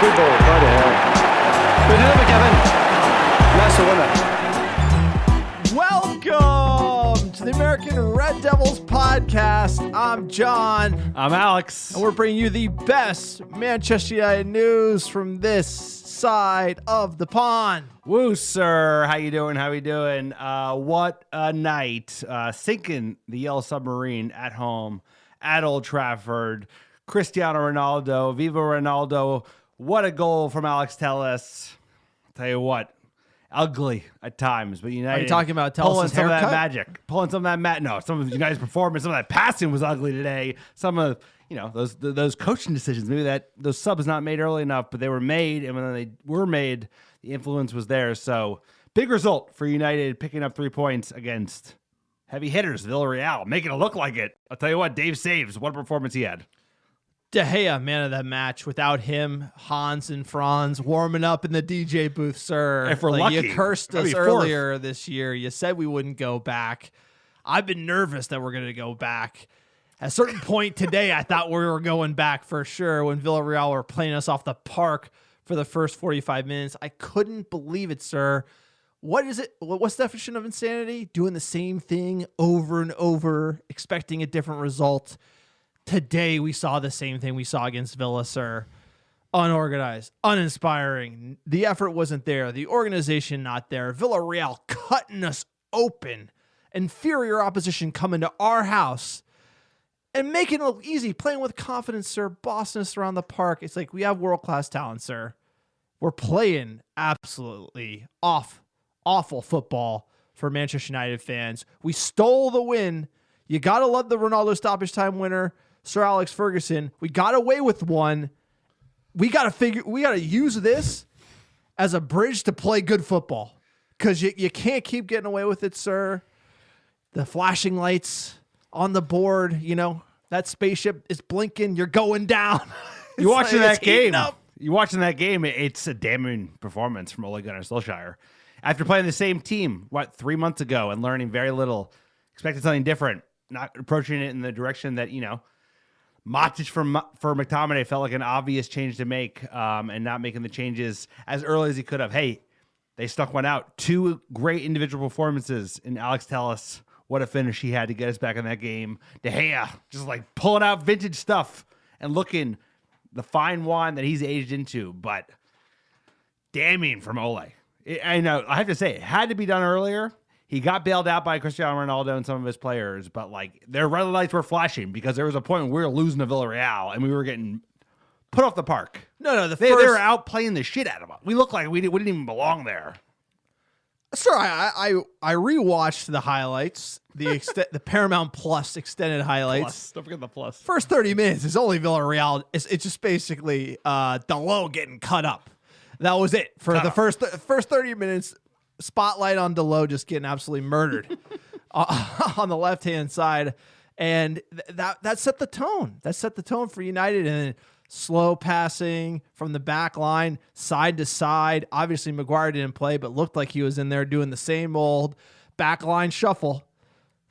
Good ball, go to hell. But Kevin, that's the winner. Welcome to the American Red Devils podcast. I'm John. I'm Alex. And we're bringing you the best Manchester United news from this side of the pond. Woo, sir. How you doing? How we doing? What a night. Sinking the Yellow Submarine at home at Old Trafford. Cristiano Ronaldo. Viva Ronaldo. What a goal from Alex Telles. I'll tell you what. Ugly at times, but United. Are you talking about pulling Telles' some haircut? of that magic? Pulling some of that No, some of United's performance, some of that passing was ugly today. Some of those coaching decisions. Maybe those subs not made early enough, but they were made, and when they were made, the influence was there. So big result for United, picking up 3 points against heavy hitters, Villarreal, making it look like it. I'll tell you what, Dave Saves, what a performance he had. De Gea, man of that match. Without him, Hans and Franz warming up in the DJ booth, sir. If we're lucky, you cursed us fourth. earlier this year. You said we wouldn't go back. I've been nervous that we're going to go back. At a certain point today, I thought we were going back for sure when Villarreal were playing us off the park for the first 45 minutes. I couldn't believe it, sir. What is it? What's the definition of insanity? Doing the same thing over and over, expecting a different result. Today, we saw the same thing we saw against Villa, sir. Unorganized, uninspiring. The effort wasn't there. The organization not there. Villarreal cutting us open. Inferior opposition coming to our house and making it look easy, playing with confidence, sir. Bossing us around the park. It's like we have world-class talent, sir. We're playing absolutely awful football for Manchester United fans. We stole the win. You got to love the Ronaldo stoppage time winner, Sir Alex Ferguson. We got away with one. We got to use this as a bridge to play good football because you can't keep getting away with it, sir. The flashing lights on the board, that spaceship is blinking. You're going down. You watching that game? Up. You watching that game? It's a damning performance from Ole Gunnar Solskjaer. After playing the same team, 3 months ago and learning very little, expected something different, not approaching it in the direction that, Matic for McTominay felt like an obvious change to make, and not making the changes as early as he could have. Hey, they stuck one out. 2 great individual performances in Alex Telles. What a finish he had to get us back in that game. De Gea just like pulling out vintage stuff and looking the fine wine that he's aged into, but damning from Ole. I know, I have to say, it had to be done earlier. He got bailed out by Cristiano Ronaldo and some of his players, but their red lights were flashing because there was a point when we were losing to Villarreal and we were getting put off the park. No, they were out playing the shit out of us. We looked like we didn't even belong there. Sir, I rewatched the highlights, the Paramount Plus extended highlights. Don't forget the plus. First 30 minutes is only Villarreal. It's just basically Dalot getting cut up. That was it for the first 30 minutes. Spotlight on Dalot just getting absolutely murdered on the left-hand side. And that set the tone. That set the tone for United. And then slow passing from the back line, side to side. Obviously, Maguire didn't play, but looked like he was in there doing the same old back line shuffle.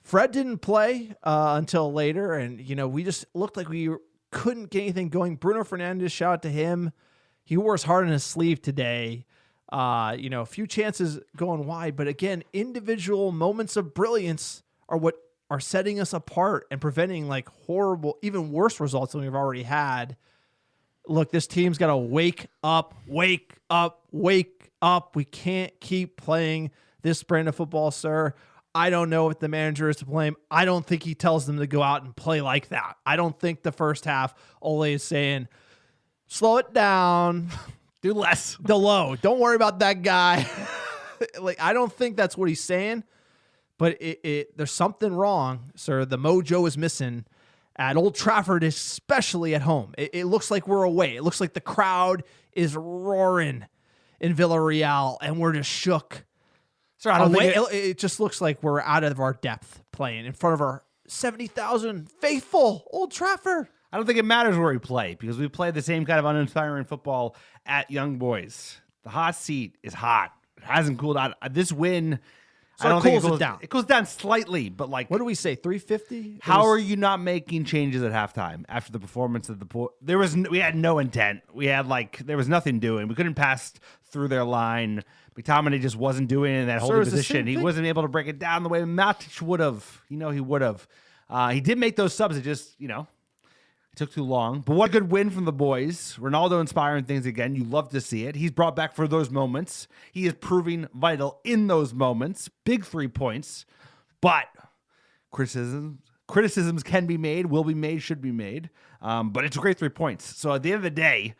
Fred didn't play until later. And, we just looked like we couldn't get anything going. Bruno Fernandes, shout out to him. He wore his heart on his sleeve today. A few chances going wide, but again, individual moments of brilliance are what are setting us apart and preventing horrible, even worse results than we've already had. Look, this team's got to wake up. We can't keep playing this brand of football, sir. I don't know if the manager is to blame. I don't think he tells them to go out and play like that. I don't think the first half, Ole is saying, slow it down. Do less. Dalot, don't worry about that guy. I don't think that's what he's saying, but there's something wrong, sir. The mojo is missing at Old Trafford, especially at home. It looks like we're away. It looks like the crowd is roaring in Villarreal, and we're just shook. Sir, I don't think it just looks like we're out of our depth playing in front of our 70,000 faithful Old Trafford. I don't think it matters where we play because we play the same kind of uninspiring football at Young Boys. The hot seat is hot. It hasn't cooled out. This win, So I don't it think cools it down. It goes down slightly, but like, What do we say? 350? how are you not making changes at halftime after the performance of the pool? We had no intent. We had there was nothing doing. We couldn't pass through their line. McTominay just wasn't doing it in that holding position. He wasn't able to break it down the way Matic would have. He would have. He did make those subs. It just, it took too long. But what a good win from the boys. Ronaldo inspiring things again. You love to see it. He's brought back for those moments. He is proving vital in those moments. Big 3 points. But criticisms can be made, will be made, should be made. But it's a great 3 points. So at the end of the day,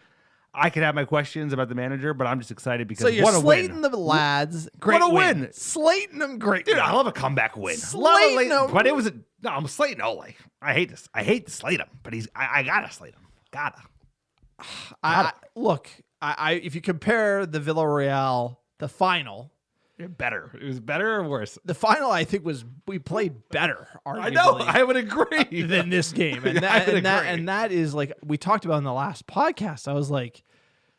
I could have my questions about the manager, but I'm just excited because so you're what a slating win. the lads. Great What a win. Slating them, great Dude, win. I love a comeback win. Slating him. But it was I'm slating Ole. I hate this. I hate to slate him, but I gotta slate him. Gotta. Look, if you compare the Villarreal, the final, Better. It was better or worse? the final I think we played better. Arguably, I know. I would agree. than this game, and that is like we talked about in the last podcast. I was like,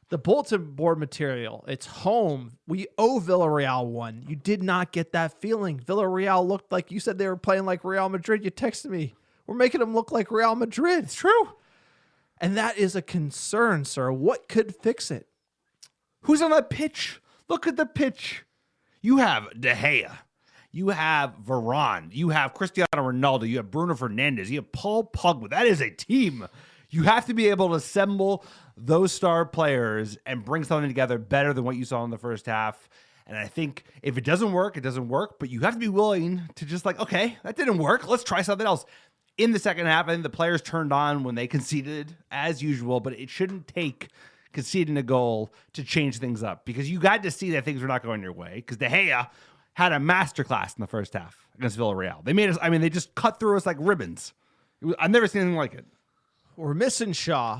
the bulletin board material. It's home. We owe Villarreal one. You did not get that feeling. Villarreal looked like you said they were playing like Real Madrid. You texted me. We're making them look like Real Madrid. It's true. And that is a concern, sir. What could fix it? Who's on that pitch? Look at the pitch. You have De Gea. You have Varane. You have Cristiano Ronaldo. You have Bruno Fernandes. You have Paul Pogba. That is a team. You have to be able to assemble those star players and bring something together better than what you saw in the first half. And I think if it doesn't work, it doesn't work. But you have to be willing to just okay, that didn't work. Let's try something else. In the second half, I think the players turned on when they conceded as usual, but it shouldn't take conceding a goal to change things up because you got to see that things were not going your way because De Gea had a masterclass in the first half against Villarreal. They made us, they just cut through us like ribbons. I've never seen anything like it. We're missing Shaw.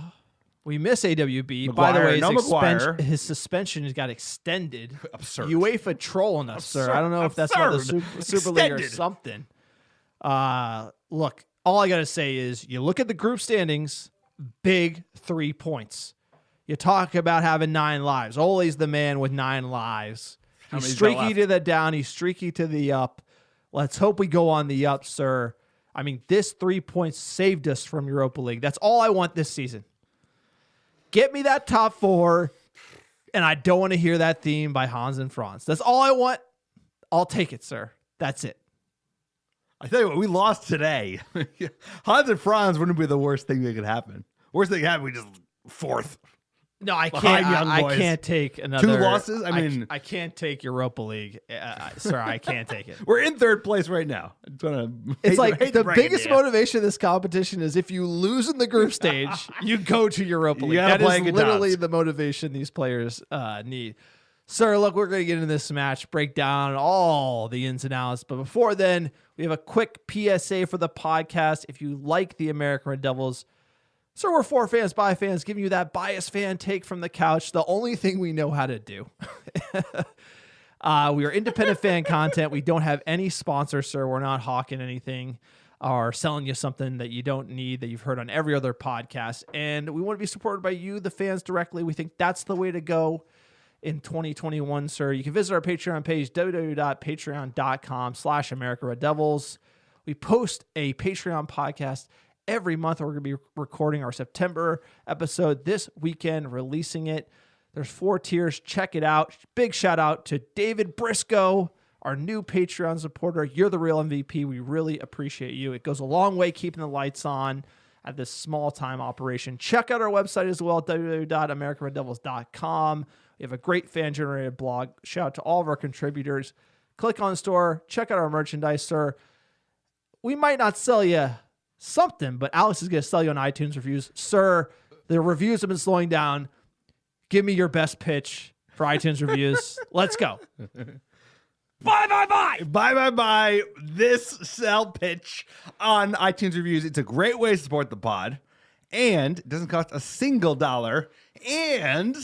We miss AWB. Maguire, By the way, Maguire. his suspension has got extended. Absurd. UEFA trolling us, sir. I don't know if that's about the Super League or Extended. something. Look, all I got to say is you look at the group standings, big 3 points. You talk about having 9 lives. Ole's the man with 9 lives. He's streaky to the down. He's streaky to the up. Let's hope we go on the up, sir. This 3 points saved us from Europa League. That's all I want this season. Get me that top 4, and I don't want to hear that theme by Hans and Franz. That's all I want. I'll take it, sir. That's it. I tell you what, we lost today. Hans and Franz wouldn't be the worst thing that could happen. Worst thing that could happen, we just 4th. No, I Behind can't. young I boys. can't take another 2 losses. I can't take Europa League, sir. I can't take it. We're in 3rd place right now. It's like the biggest motivation of this competition is if you lose in the group stage, you go to Europa League. That is literally the motivation these players need. Sir, look, we're going to get into this match, break down all the ins and outs. But before then, we have a quick PSA for the podcast. If you like the American Red Devils, so we're for fans, by fans, giving you that biased fan take from the couch, the only thing we know how to do. We are independent fan content. We don't have any sponsors, sir. We're not hawking anything or selling you something that you don't need that you've heard on every other podcast. And we want to be supported by you, the fans, directly. We think that's the way to go in 2021, sir. You can visit our Patreon page, www.patreon.com/America Red Devils. We post a Patreon podcast every month. We're going to be recording our September episode this weekend, releasing it. There's 4 tiers. Check it out. Big shout out to David Briscoe, our new Patreon supporter. You're the real MVP. We really appreciate you. It goes a long way keeping the lights on at this small time operation. Check out our website as well, www.americanreddevils.com. We have a great fan generated blog. Shout out to all of our contributors. Click on store. Check out our merchandise, sir. We might not sell you something, but Alex is going to sell you on iTunes reviews. Sir, the reviews have been slowing down. Give me your best pitch for iTunes reviews. Let's go. Bye. This sell pitch on iTunes reviews. It's a great way to support the pod. And it doesn't cost a single $1. And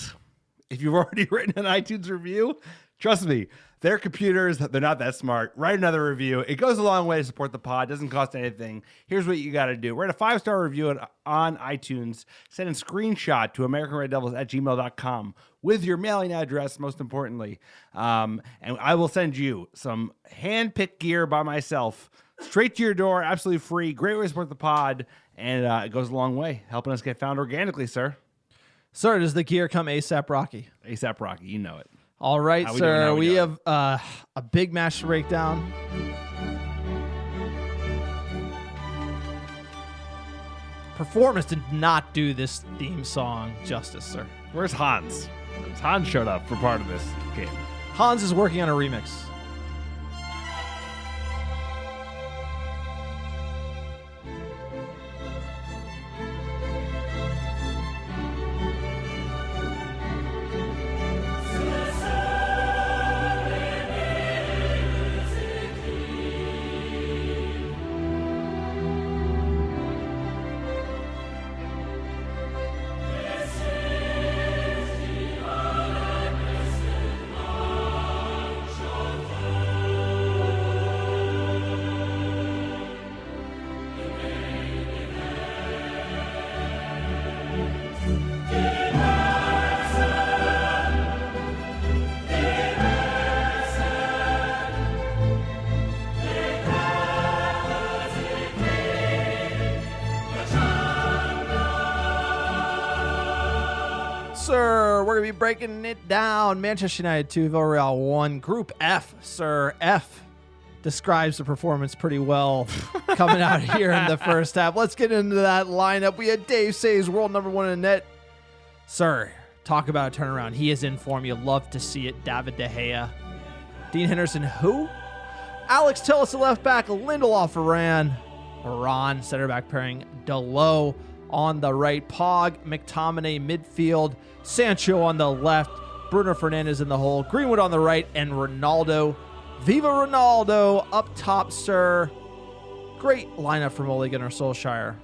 if you've already written an iTunes review, trust me, Their computers, they're not that smart. Write another review. It goes a long way to support the pod. Doesn't cost anything. Here's what you got to do. Write a 5-star review on iTunes. Send a screenshot to AmericanRedDevils@gmail.com with your mailing address, most importantly. And I will send you some hand-picked gear by myself straight to your door, absolutely free. Great way to support the pod. And it goes a long way, helping us get found organically, sir. Sir, does the gear come ASAP Rocky? ASAP Rocky, you know it. All right, How we sir. doing? We have a big match to break down. Performance did not do this theme song justice, sir. Where's Hans? Hans showed up for part of this game. Hans is working on a remix. Sir, we're going to be breaking it down. Manchester United 2, Villarreal 1. Group F, sir. F describes the performance pretty well coming out here in the first half. Let's get into that lineup. We had Dave Saves, world number 1 in net. Sir, talk about a turnaround. He is in form. You love to see it. David De Gea. Dean Henderson, who? Alex Telles, the left back. Lindelof, Varane, center back pairing. Delo on the right. Pog, McTominay, midfield. Sancho on the left. Bruno Fernandes in the hole. Greenwood on the right. And Ronaldo. Viva Ronaldo up top, sir. Great lineup from Ole Gunnar Solskjaer.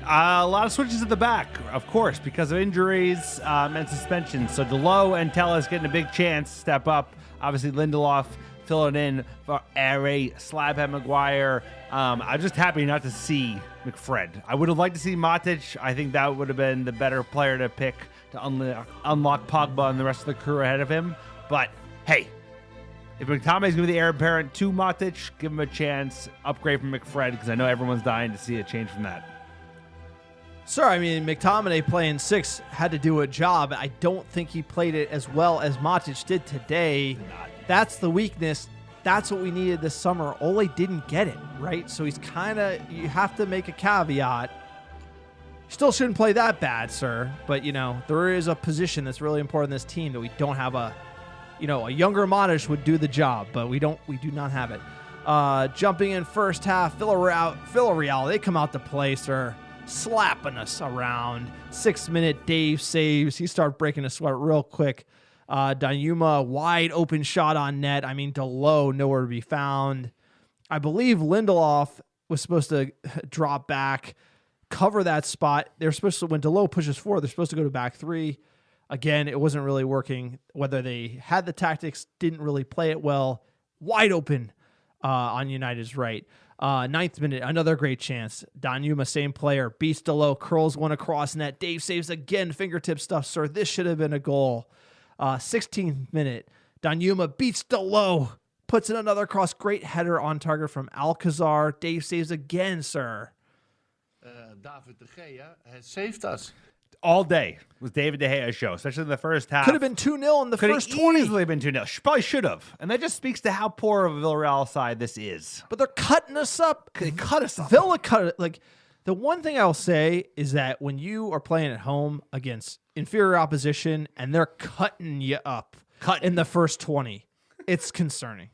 A lot of switches at the back, of course, because of injuries and suspensions. So Delo and Telles getting a big chance to step up. Obviously, Lindelof filling in for Slabhead Maguire. I'm just happy not to see McFred. I would have liked to see Matic. I think that would have been the better player to pick to unlock Pogba and the rest of the crew ahead of him. But, hey, if McTominay's going to be the heir apparent to Matic, give him a chance. Upgrade from McFred, because I know everyone's dying to see a change from that. Sir, I mean, McTominay playing 6 had to do a job. I don't think he played it as well as Matic did today. That's the weakness. That's what we needed this summer. Ole didn't get it, right? So he's kind of, you have to make a caveat. Still shouldn't play that bad, sir. But, you know, there is a position that's really important in this team that we don't have a younger Matic would do the job, but we do not have it. Jumping in first half, Villarreal, they come out to play, sir. Slapping us around. 6-minute Dave Saves. He started breaking a sweat real quick. Danjuma, wide open shot on net. I mean, Delo, nowhere to be found. I believe Lindelof was supposed to drop back, cover that spot. They're supposed to, when Delo pushes forward, they're supposed to go to back 3. Again, it wasn't really working. Whether they had the tactics, didn't really play it well. Wide open on United's right. 9th minute, another great chance. Danjuma, same player, beats Delo, curls one across net. Dave Saves again, fingertip stuff, sir. This should have been a goal. 16th minute, Danjuma beats Delo, puts in another cross. Great header on target from Alcazar. Dave Saves again, sir. David De Gea has saved us. All day was David De Gea's show, especially in the first half. Could have been 2-0 in the first 20. Could have easily been 2-0. Probably should have. And that just speaks to how poor of a Villarreal side this is. But they're cutting us up. They cut us up. Villa cut it. Like, the one thing I'll say is that when you are playing at home against inferior opposition and they're cutting you up in the first 20, it's concerning.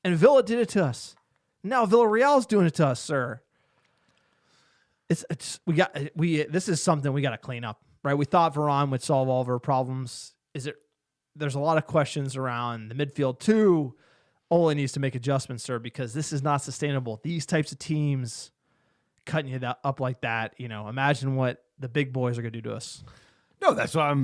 And Villa did it to us. Now Villarreal's doing it to us, sir. This is something we got to clean up, right? We thought Varane would solve all of our problems. There's a lot of questions around the midfield too. Ole needs to make adjustments, sir, because this is not sustainable. These types of teams cutting you up like that, imagine what the big boys are going to do to us. No, that's what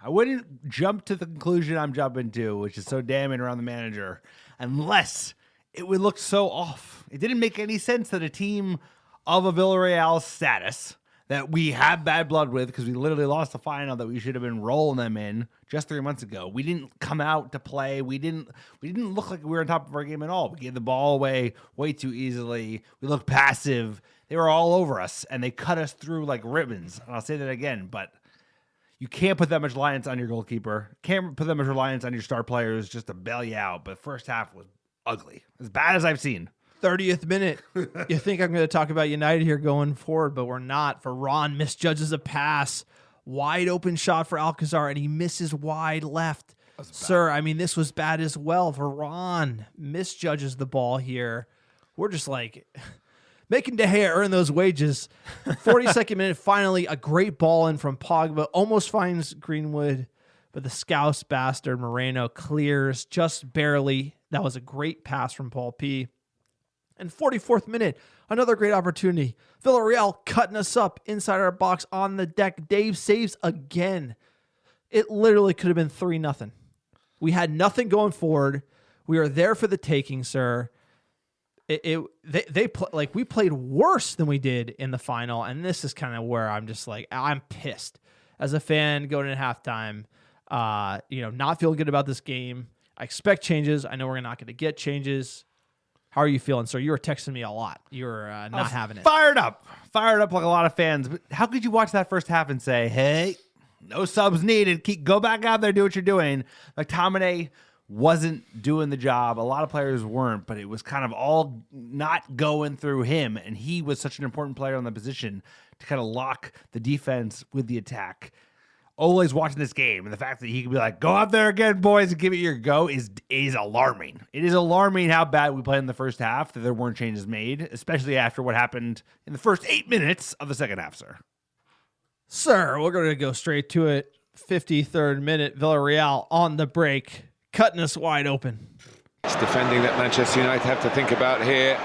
I wouldn't jump to the conclusion I'm jumping to, which is so damning around the manager, unless it would look so off. It didn't make any sense that a team of a Villarreal status that we have bad blood with, because we literally lost the final that we should have been rolling them in just 3 months ago. We didn't come out to play. We didn't look like we were on top of our game at all. We gave the ball away way too easily. We looked passive. They were all over us, and they cut us through like ribbons. And I'll say that again, but you can't put that much reliance on your goalkeeper. Can't put that much reliance on your star players just to bail you out. But first half was ugly, as bad as I've seen. 30th minute. You think I'm going to talk about United here going forward, but we're not. Varane misjudges a pass. Wide open shot for Alcazar, and he misses wide left. Sir, I mean, this was bad as well. Varane misjudges the ball here. We're just like making De Gea earn those wages. 42nd minute, finally, a great ball in from Pogba. Almost finds Greenwood, but the Scouse bastard Moreno clears just barely. That was a great pass from Paul P. And 44th minute, another great opportunity. Villarreal cutting us up inside our box on the deck. Dave saves again. It literally could have been 3-0. We had nothing going forward. We are there for the taking, sir. We played worse than we did in the final, and this is kind of where I'm just like, I'm pissed as a fan going into halftime. Not feeling good about this game. I expect changes. I know we're not going to get changes. How are you feeling, sir? You were texting me a lot. You were not having it. Fired up like a lot of fans. But how could you watch that first half and say, hey, no subs needed. Go back out there, do what you're doing. Like McTominay wasn't doing the job. A lot of players weren't, but it was kind of all not going through him. And he was such an important player on the position to kind of lock the defense with the attack. Ole's watching this game, and the fact that he could be like, go out there again, boys, and give it your go is alarming. It is alarming how bad we played in the first half, that there weren't changes made, especially after what happened in the first 8 minutes of the second half, sir. Sir, we're going to go straight to it. 53rd minute, Villarreal on the break, cutting us wide open. It's defending that Manchester United have to think about here.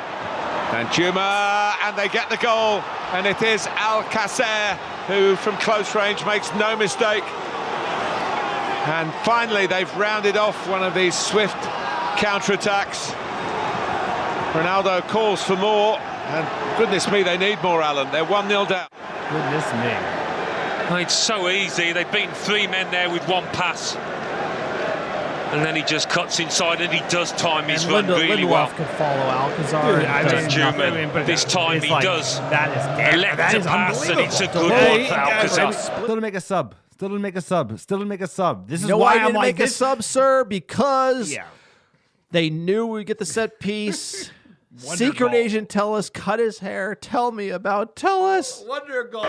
And Juma, and they get the goal, and it is Alcácer who from close range makes no mistake. And finally they've rounded off one of these swift counter-attacks. Ronaldo calls for more, and goodness me, they need more, Alan. They're 1-0 down. Goodness me. Oh, it's so easy. They've beaten 3 men there with one pass. And then he just cuts inside, and he does time his run really well. Could follow Alcazar. This time he does. That is Elect to pass, and it's a good one for Alcazar. Still to make a sub. This is No, why I I'm didn't like make a sub, sir, because they knew we'd get the set piece. Secret agent Tellus cut his hair. Tell me about Tellus. Wonder goal.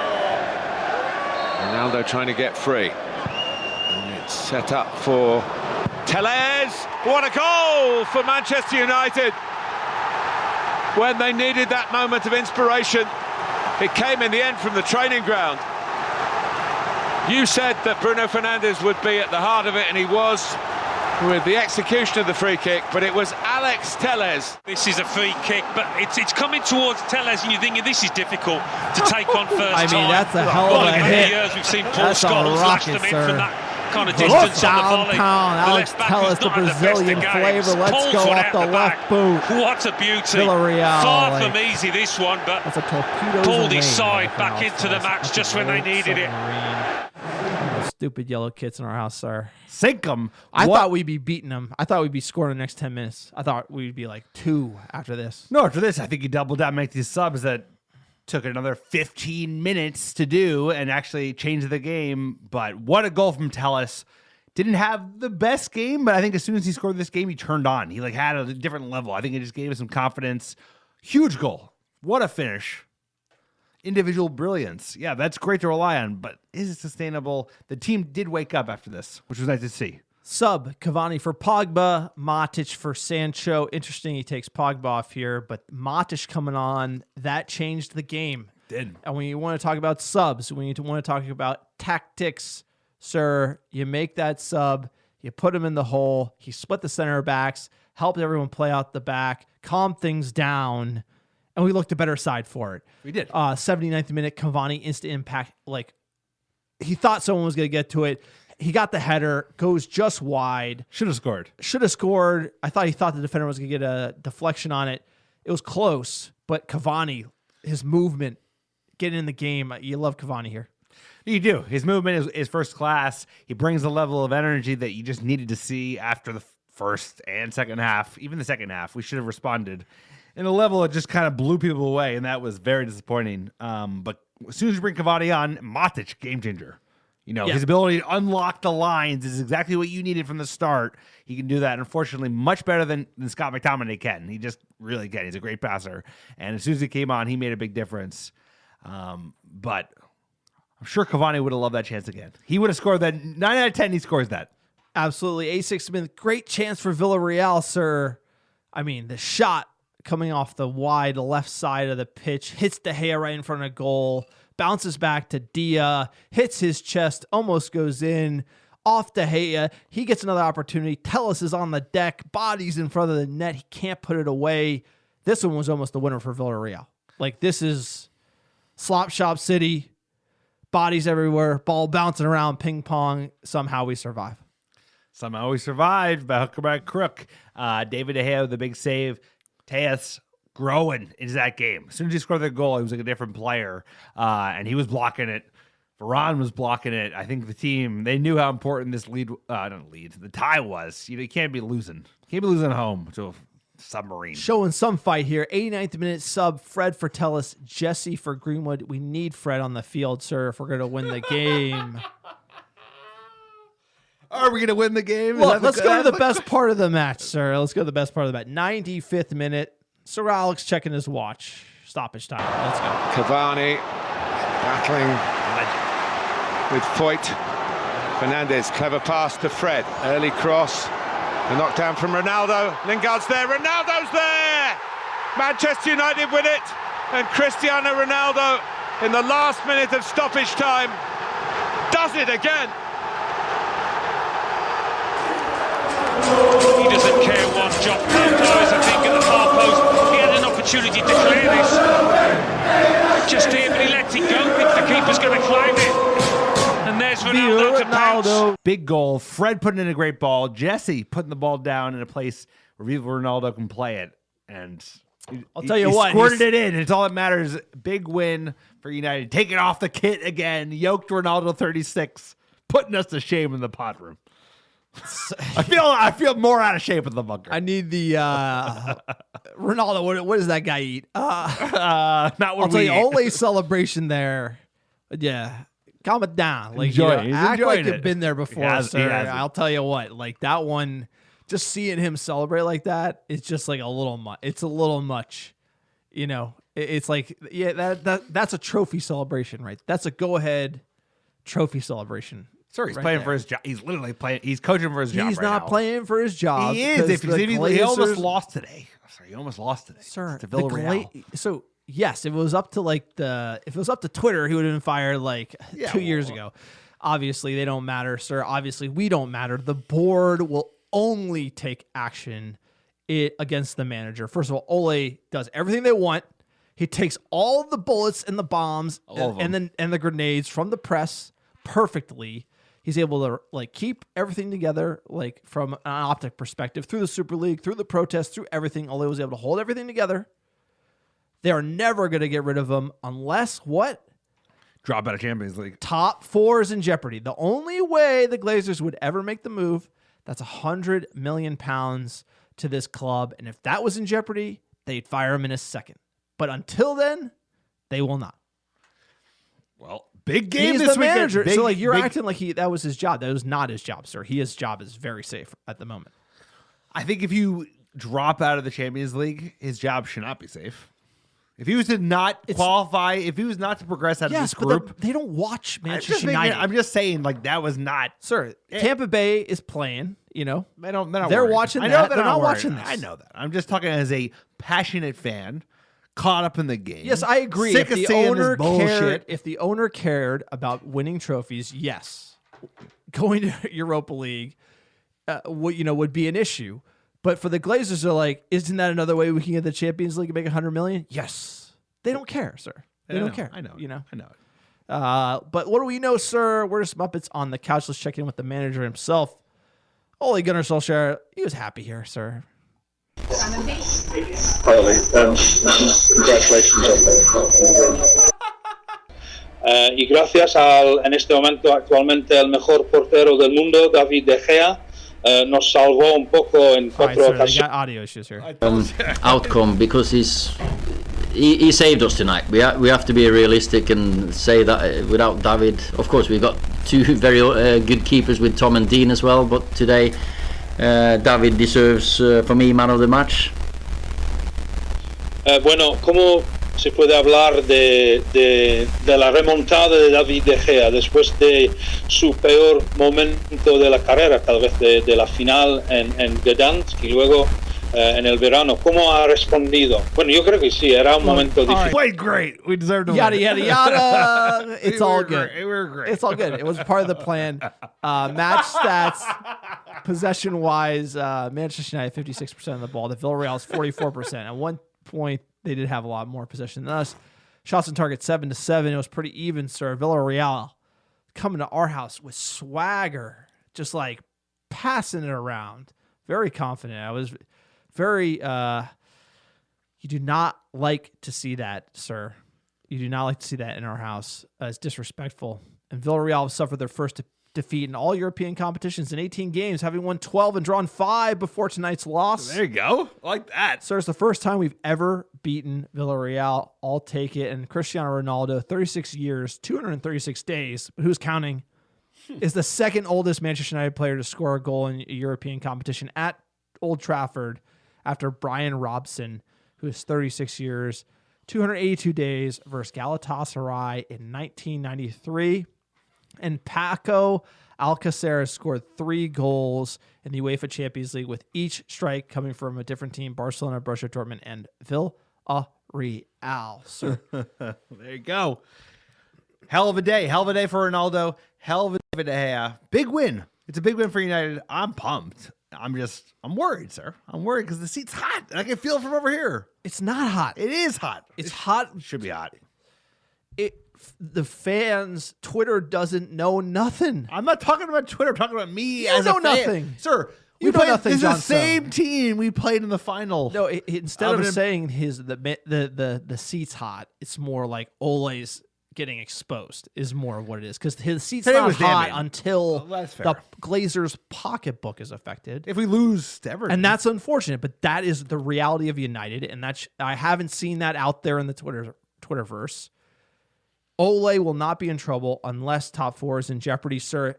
Ronaldo trying to get free. And it's set up for Tellez. What a goal for Manchester United. When they needed that moment of inspiration, it came in the end from the training ground. You said that Bruno Fernandes would be at the heart of it, and he was, with the execution of the free kick, but it was Alex Tellez. This is a free kick, but it's coming towards Tellez, and you're thinking this is difficult to take on first I mean, time. that's a hell of a hit. Years we've seen Paul That's a Scholes lash rocket, them in sir. from that kind of distance on the volley. Downtown, The Alex left back Tellez, who's the not had best of Brazilian games, flavor. Let's pulls go one off out the the left back. boot. What a beauty. Villarreal, Far like- from easy, this one, but That's a torpedo. pulled his side back into the match just when they needed it. Stupid yellow kits in our house, sir. Sink them. I thought we'd be beating them. I thought we'd be scoring in the next 10 minutes. I thought we'd be like 2 after this. No, after this, I think you doubled down, make these subs that took another 15 minutes to do and actually change the game. But what a goal from Tellus. Didn't have the best game, but I think as soon as he scored this game, he turned on. He had a different level. I think it just gave us some confidence. Huge goal. What a finish. Individual brilliance. Yeah, that's great to rely on, but is it sustainable? The team did wake up after this, which was nice to see. Sub, Cavani for Pogba, Matic for Sancho. Interesting he takes Pogba off here, but Matic coming on, that changed the game. Did. And when you want to talk about subs, when you want to talk about tactics, sir, you make that sub, you put him in the hole, he split the center backs, helped everyone play out the back, calmed things down, and we looked a better side for it. We did. 79th minute, Cavani, instant impact. Like, he thought someone was going to get to it. he got the header, goes just wide. Should have scored. Should have scored. I thought the defender was going to get a deflection on it. It was close, but Cavani, his movement, getting in the game, you love Cavani here. You do. His movement is first class. He brings a level of energy that you just needed to see after the first and second half. Even the second half, we should have responded in a level that just kind of blew people away, and that was very disappointing. But as soon as you bring Cavani on, Matic, game changer. His ability to unlock the lines is exactly what you needed from the start. He can do that, unfortunately, much better than Scott McTominay can. He just really can. He's a great passer. And as soon as he came on, he made a big difference. But I'm sure Cavani would have loved that chance again. He would have scored that. 9 out of 10, he scores that. Absolutely. A6 Smith, great chance for Villarreal, sir. I mean, the shot coming off the wide left side of the pitch, hits De Gea right in front of goal, bounces back to Dia, hits his chest, almost goes in, off De Gea. He gets another opportunity. Telles is on the deck, bodies in front of the net. He can't put it away. This one was almost the winner for Villarreal. Like, this is slop shop city, bodies everywhere, ball bouncing around, ping pong. Somehow we survive. Somehow we survived by hook or by crook. David De Gea with the big save. Tejas growing into that game. As soon as he scored the goal, he was like a different player, and he was blocking it. Varane was blocking it. I think the team, they knew how important this the tie was. You can't be losing. You can't be losing home to a submarine. Showing some fight here. 89th minute sub, Fred for Telles, Jesse for Greenwood. We need Fred on the field, sir, if we're going to win the game. Are we going to win the game? Look, let's go to the best part of the match, sir. Let's go to the best part of the match. 95th minute. Sir Alex checking his watch. Stoppage time. Let's go. Cavani battling with Foyt. Fernandes, clever pass to Fred. Early cross. The knockdown from Ronaldo. Lingard's there. Ronaldo's there! Manchester United win it. And Cristiano Ronaldo, in the last minute of stoppage time, does it again. He doesn't care one job. Guys, I think at the far post, he had an opportunity to clear this. Just here, but he lets it go. Thinks the keeper's going to climb it. And there's Ronaldo to pounce. Big goal. Fred putting in a great ball. Jesse putting the ball down in a place where Ronaldo can play it. And I'll tell you what, squirted it in. It's all that matters. Big win for United. Taking off the kit again. Yoked Ronaldo 36. Putting us to shame in the pod room. I feel more out of shape in the bunker. I need the Ronaldo. What does that guy eat? Not what I'll tell we you, eat. only celebration there. Yeah, calm it down. Like, Enjoy it. you He's know, act enjoying like you've it. been there before, He has sir. it. I'll tell you what, like that one, just seeing him celebrate like that, it's just like a little much. It's a little much. It's like, yeah, that's a trophy celebration, right? That's a go ahead trophy celebration. Sir, he's right playing there. for his job. He's literally playing. He's coaching for his job. He's right not now. playing for his job. He is. If because the he almost Glazers- lost today. Sorry, he almost lost today. Sir, to the Villarreal. so yes, if it was up to Twitter, he would have been fired like 2 years ago. Obviously, they don't matter, sir. Obviously, we don't matter. The board will only take action against the manager. First of all, Ole does everything they want. He takes all the bullets and the bombs and the grenades from the press perfectly. He's able to like keep everything together, like from an optic perspective, through the Super League, through the protests, through everything. Ole was able to hold everything together. They are never going to get rid of him unless what? Drop out of Champions League. Top four is in jeopardy. The only way the Glazers would ever make the move, that's £100 million to this club. And if that was in jeopardy, they'd fire him in a second. But until then, they will not. Well, big game He's this the weekend. manager. Big- So like you're big- acting like that was his job. That was not his job, sir. His job is very safe at the moment. I think if you drop out of the Champions League, his job should not be safe. If he was to not qualify, if he was not to progress out of this group, but they don't watch I'm Manchester just, United. I'm just saying, like that was not. Sir, Tampa Bay is playing. They're not They're worried. watching I that. know They're not worried. watching this. I know that. I'm just talking as a passionate fan, caught up in the game. Yes, I agree. Sick of seeing this bullshit. If the owner cared about winning trophies, yes, going to Europa League, would be an issue. But for the Glazers, they're like, isn't that another way we can get the Champions League and make $100 million? Yes, they don't care, sir. They don't care. I know. You know. I know. But what do we know, sir? We're just Muppets on the couch. Let's check in with the manager himself. Ole Gunnar Solskjaer, he was happy here, sir. Congratulations. Y gracias al, en este momento, actualmente el mejor portero del mundo, David De Gea, nos salvó un poco en All right, cuatro sir, they ocasiones. got audio issues here. Outcome because he saved us tonight. We have to be realistic and say that without David, of course, we've got two very good keepers with Tom and Dean as well. But today, David deserves, for me, man of the match. Bueno, ¿cómo se puede hablar de la remontada de David De Gea después de su peor momento de la carrera, tal vez de la final en Gdansk y luego en el verano? ¿Cómo ha respondido? Bueno, yo creo que sí, era un momento difícil. Played great. We deserved to Yada, win. yada, yada. It's all good. We were great. It's all good. It was part of the plan. Match stats, possession-wise, Manchester United 56% of the ball. The Villarreal is 44%. At one point, they did have a lot more possession than us. Shots on target 7-7. It was pretty even, sir. Villarreal coming to our house with swagger, just like passing it around. Very confident. I was very, you do not like to see that, sir. You do not like to see that in our house. It's disrespectful. And Villarreal suffered their first defeat in all European competitions in 18 games, having won 12 and drawn 5 before tonight's loss. There you go. I like that. Sir, it's the first time we've ever beaten Villarreal. I'll take it. And Cristiano Ronaldo, 36 years, 236 days, but who's counting, is the second oldest Manchester United player to score a goal in a European competition at Old Trafford after Brian Robson, who is 36 years, 282 days versus Galatasaray in 1993. And Paco Alcacer scored 3 goals in the UEFA Champions League, with each strike coming from a different team: Barcelona, Borussia Dortmund, and Villarreal. Sir, There you go. Hell of a day. Hell of a day for Ronaldo. Hell of a day for De Gea. Big win. It's a big win for United. I'm pumped. I'm worried, sir. I'm worried because the seat's hot. And I can feel it from over here. it's not hot. It is hot. It's hot. It should be hot. The fans, Twitter doesn't know nothing. I'm not talking about Twitter. I'm talking about me You as know a fan. nothing. Sir, You know nothing, This is the Johnson. same team we played in the final. No, instead of Other than- saying the seat's hot, it's more like Ole's getting exposed is more of what it is, because his seat's Today not was hot damning. until that's the fair. Glazers' pocketbook is affected. If we lose to Everton. And that's unfortunate, but that is the reality of United, and I haven't seen that out there in the Twitterverse. Ole will not be in trouble unless top 4 is in jeopardy, sir.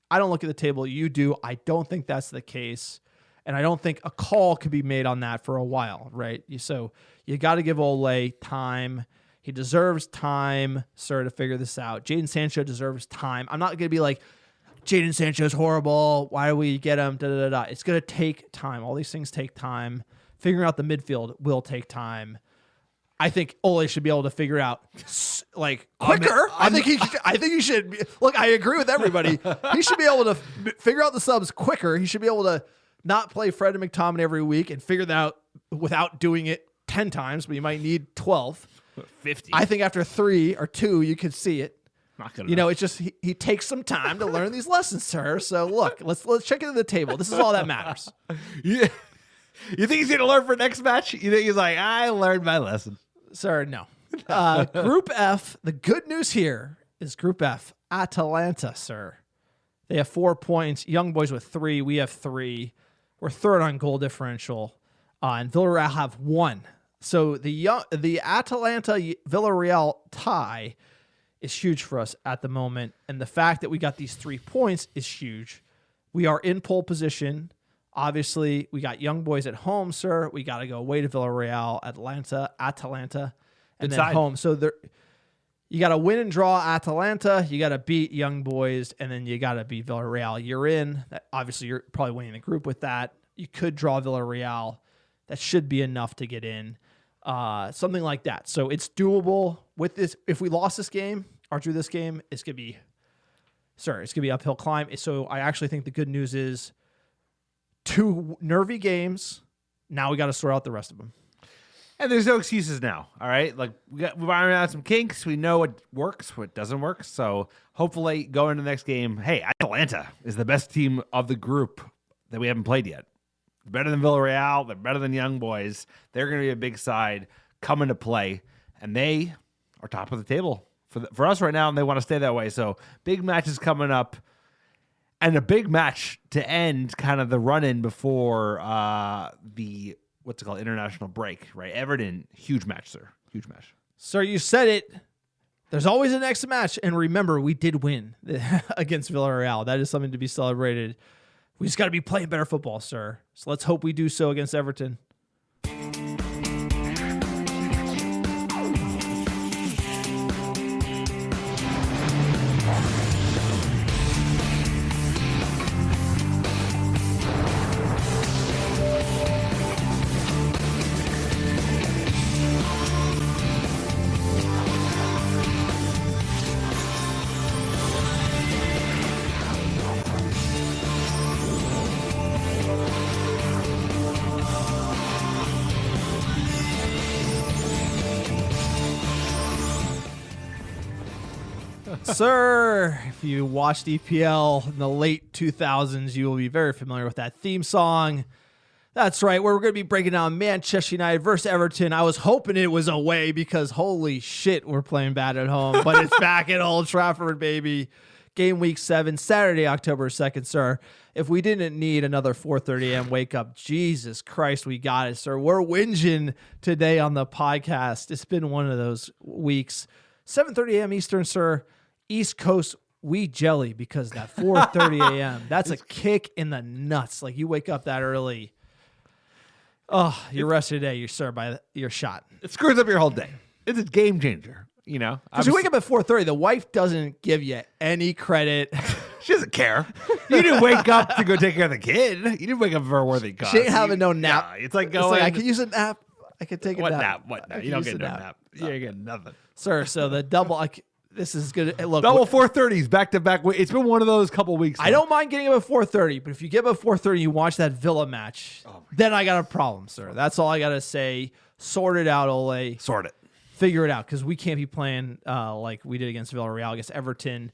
I don't look at the table. You do. I don't think that's the case, and I don't think a call could be made on that for a while, right? So you got to give Ole time. He deserves time, sir, to figure this out. Jadon Sancho deserves time. I'm not going to be like, Jadon Sancho's horrible. Why do we get him? Da, da, da, da. It's going to take time. All these things take time. Figuring out the midfield will take time. I think Ole should be able to figure out quicker. I think he should be, look, I agree with everybody. He should be able to figure out the subs quicker. He should be able to not play Fred and McTominay every week and figure that out without doing it 10 times, but you might need 12. 50. I think after 3 or 2, you could see it. Not good You know, it's just he takes some time to learn these lessons, sir. So look, let's check into the table. This is all that matters. Yeah. You think he's going to learn for next match? You think he's like, I learned my lesson. Sir, no. Group F, the good news here is Group F, Atalanta, sir. They have 4 points. Young Boys with 3. We have 3. We're third on goal differential. And Villarreal have 1. So the Atalanta-Villarreal tie is huge for us at the moment. And the fact that we got these 3 points is huge. We are in pole position. Obviously, we got Young Boys at home, sir. We got to go away to Villarreal, Atalanta, and then home. So you got to win and draw Atalanta. You got to beat Young Boys, and then you got to beat Villarreal. You're in. Obviously, you're probably winning the group with that. You could draw Villarreal. That should be enough to get in. Something like that. So it's doable with this. If we lost this game or drew this game, it's going to be uphill climb. So I actually think the good news is 2 nervy games. Now we got to sort out the rest of them. And there's no excuses now, all right? Like, we've ironed out some kinks. We know what works, what doesn't work. So hopefully going into the next game, hey, Atalanta is the best team of the group that we haven't played yet. Better than Villarreal. They're better than Young Boys. They're going to be a big side coming to play. And they are top of the table for us right now, and they want to stay that way. So big matches coming up. And a big match to end kind of the run-in before the what's it called, international break, right? Everton, huge match, sir. Huge match. Sir, you said it. There's always a next match. And remember, we did win against Villarreal. That is something to be celebrated. We just got to be playing better football, sir. So let's hope we do so against Everton. Sir, if you watched EPL in the late 2000s, you will be very familiar with that theme song. That's right, where we're going to be breaking down Manchester United versus Everton. I was hoping it was away because holy shit, we're playing bad at home. But it's back at Old Trafford, baby. Game week 7, Saturday, October 2nd, sir. If we didn't need another 4:30 a.m. wake up, Jesus Christ, we got it, sir. We're whinging today on the podcast. It's been one of those weeks. 7:30 a.m. Eastern, sir. East Coast, we jelly because that 4:30 a.m. That's a kick in the nuts. Like you wake up that early. Oh, your rest of the day, you're served by your shot. It screws up your whole day. It's a game changer, you know? Because you wake up at 4:30, the wife doesn't give you any credit. She doesn't care. You didn't wake up to go take care of the kid. You didn't wake up for a worthy cause. She ain't having no nap. Yeah, it's like It's going. like, I could use a nap. I could take a what nap. nap? What nap? You don't get no nap. You ain't getting nothing. Sir, so the double, this is good. Look, Double 4:30s back to back. It's been one of those couple weeks. I don't mind getting up at 4:30, but if you get up at 4:30, you watch that Villa match, then I got a problem, sir. That's all I got to say. Sort it out, Ole. Sort it. Figure it out, because we can't be playing like we did against Villarreal, against Everton.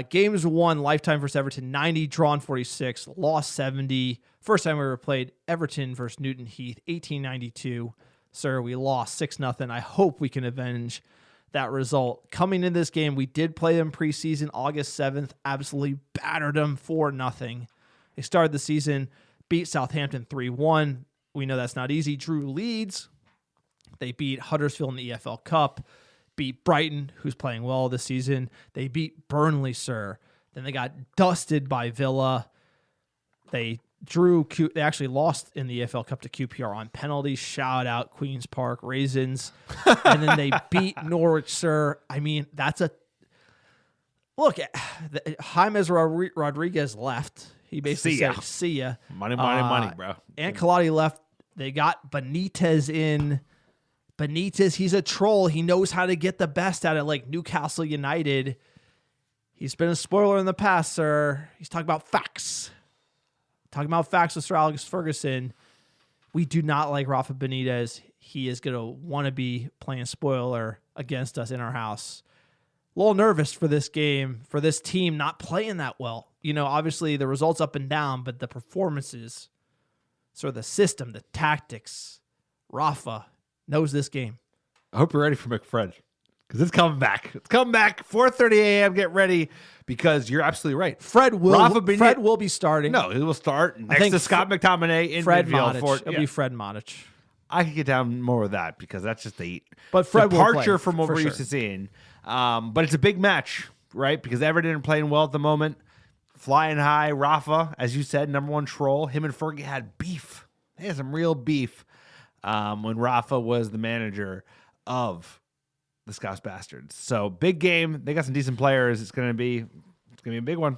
Games won, lifetime versus Everton, 90, drawn 46, lost 70. First time we ever played Everton versus Newton Heath, 1892. Sir, we lost 6-0. I hope we can avenge that result. Coming in this game, we did play them preseason, August 7th, absolutely battered them 4-0. They started the season, beat Southampton 3-1. We know that's not easy. Drew Leeds. They beat Huddersfield in the EFL Cup, beat Brighton, who's playing well this season. They beat Burnley, sir. Then they got dusted by Villa. They actually lost in the EFL Cup to QPR on penalties. Shout out Queen's Park Raisins. And then they beat Norwich, sir. I mean, that's a look. James Rodriguez left. He basically said, "See ya, money, bro." And Kaladi left. They got Benitez in. Benitez, he's a troll. He knows how to get the best out of like Newcastle United. He's been a spoiler in the past, sir. He's talking about facts. Talking about facts with Sir Alex Ferguson. We do not like Rafa Benitez. He is going to want to be playing spoiler against us in our house. A little nervous for this game, for this team not playing that well. You know, obviously the results up and down, but the performances, sort of the system, the tactics, Rafa knows this game. I hope you're ready for McFred, because it's coming back. It's coming back. 4:30 a.m. Get ready, because you're absolutely right. Fred will be starting. No, he will start next to Scott McTominay in Fred midfield. Modric. It'll be Fred Modric. I could get down more with that, because that's just a but Fred departure will play, from what we're used to seeing. But it's a big match, right? Because Everton are playing well at the moment. Flying high. Rafa, as you said, number one troll. Him and Fergie had beef. They had some real beef when Rafa was the manager of the Scouse Bastards. So big game. They got some decent players. It's gonna be a big one.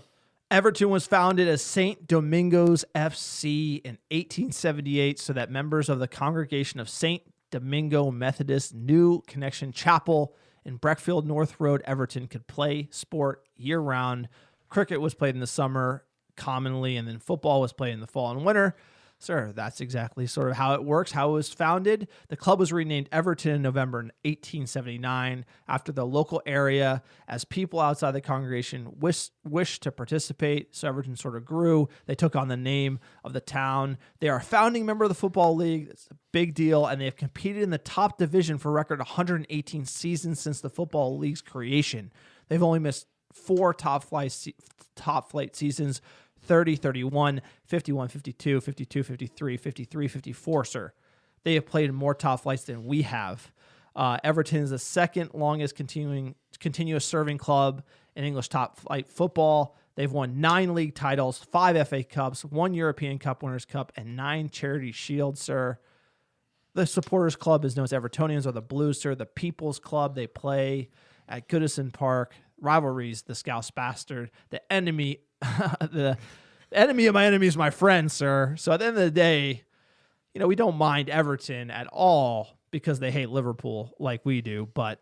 Everton was founded as St. Domingo's FC in 1878 so that members of the congregation of St. Domingo Methodist New Connection Chapel in Breckfield North Road, Everton, could play sport year-round. Cricket was played in the summer commonly, and then football was played in the fall and winter. Sir, that's exactly sort of how it works, how it was founded. The club was renamed Everton in November 1879 after the local area as people outside the congregation wished to participate. So Everton sort of grew. They took on the name of the town. They are a founding member of the Football League. It's a big deal, and they have competed in the top division for a record 118 seasons since the Football League's creation. They've only missed 4 top flight seasons, 30, 31, 51, 52, 52, 53, 53, 54, sir. They have played in more top flights than we have. Everton is the second longest continuous serving club in English top flight football. They've won 9 league titles, 5 FA Cups, 1 European Cup Winners' Cup, and 9 Charity Shields, sir. The supporters club is known as Evertonians or the Blues, sir. The People's Club, they play at Goodison Park. Rivalries, the Scouse Bastard. The enemy the enemy of my enemy is my friend, sir. So at the end of the day, we don't mind Everton at all because they hate Liverpool like we do. But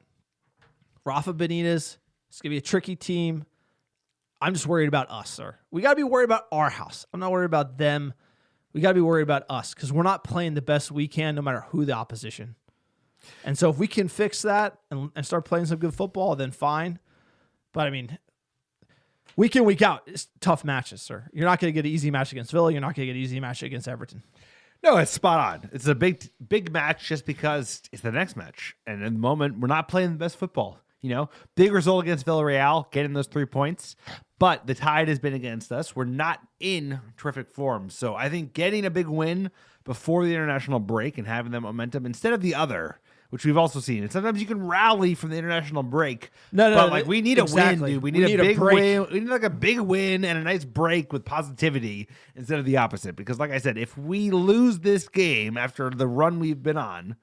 Rafa Benitez, it's going to be a tricky team. I'm just worried about us, sir. We got to be worried about our house. I'm not worried about them. We got to be worried about us because we're not playing the best we can no matter who the opposition. And so if we can fix that and start playing some good football, then fine. But, I mean, week in, week out, it's tough matches, sir. You're not going to get an easy match against Villa. You're not going to get an easy match against Everton. No, it's spot on. It's a big match just because it's the next match. And in the moment, we're not playing the best football. Big result against Villarreal, getting those 3 points. But the tide has been against us. We're not in terrific form. So I think getting a big win before the international break and having that momentum instead of the other, which we've also seen. And sometimes you can rally from the international break. But we need a win, dude. We need a big win. We need a big win and a nice break with positivity instead of the opposite. Because like I said, if we lose this game after the run we've been on,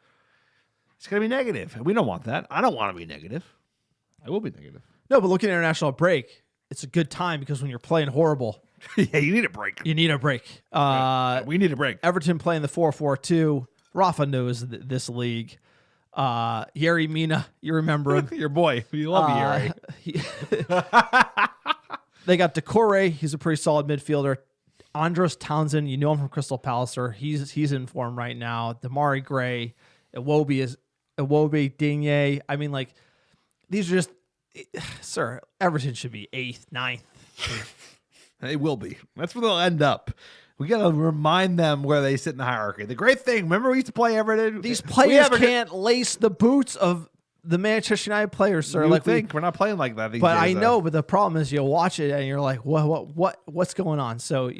it's going to be negative. And we don't want that. I don't want to be negative. I will be negative. No, but looking at international break, it's a good time because when you're playing horrible, yeah, you need a break. You need a break. We need a break. Everton playing the 4-4-2. Rafa knows this league. Yerry Mina, you remember him. Your boy. You love Yerry. They got Decore. He's a pretty solid midfielder. Andros Townsend, you know him from Crystal Palace, sir. He's in form right now. Damari Gray. Iwobi Digne. I mean, these are just, sir, Everton should be 8th, 9th. They will be. That's where they'll end up. We got to remind them where they sit in the hierarchy. The great thing, remember we used to play Everton? These players can't lace the boots of the Manchester United players, sir. We're not playing like that these but days. I know, but the problem is you watch it and you're like, what's going on? So,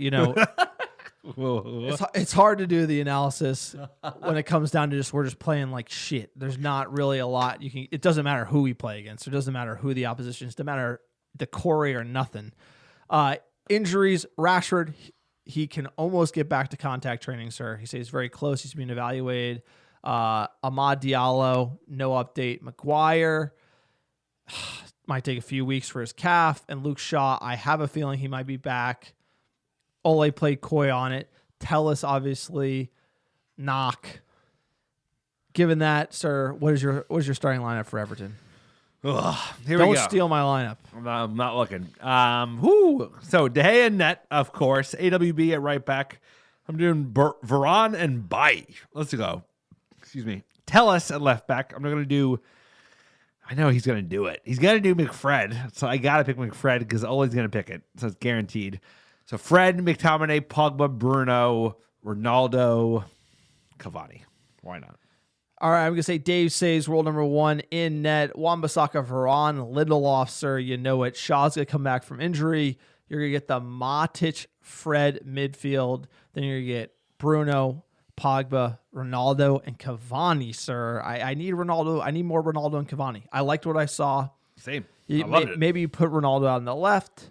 it's hard to do the analysis when it comes down to we're just playing like shit. There's not really a lot it doesn't matter who we play against. It doesn't matter who the opposition is. It doesn't matter the Corey or nothing. Injuries, Rashford, he can almost get back to contact training, sir. He says he's very close. He's being evaluated. Amad Diallo, no update. Maguire might take a few weeks for his calf. And Luke Shaw, I have a feeling he might be back. Ole played coy on it. Tellus, obviously. Knock. Given that, sir, what is your starting lineup for Everton? Here we go. Don't steal my lineup. I'm not looking. So De Gea and net, of course. AWB at right back. I'm doing Varane and Bailly. Let's go. Excuse me. Tellus at left back. I'm not going to do. I know he's going to do it. He's going to do McFred. So I got to pick McFred because Ole's going to pick it. So it's guaranteed. So Fred, McTominay, Pogba, Bruno, Ronaldo, Cavani. Why not? All right, I'm going to say Dave saves world number 1 in net. Wan-Bissaka, Varane, Lindelof, sir, you know it. Shaw's going to come back from injury. You're going to get the Matic, Fred midfield. Then you're going to get Bruno, Pogba, Ronaldo, and Cavani, sir. I need Ronaldo. I need more Ronaldo and Cavani. I liked what I saw. Same. I loved it. Maybe you put Ronaldo out on the left.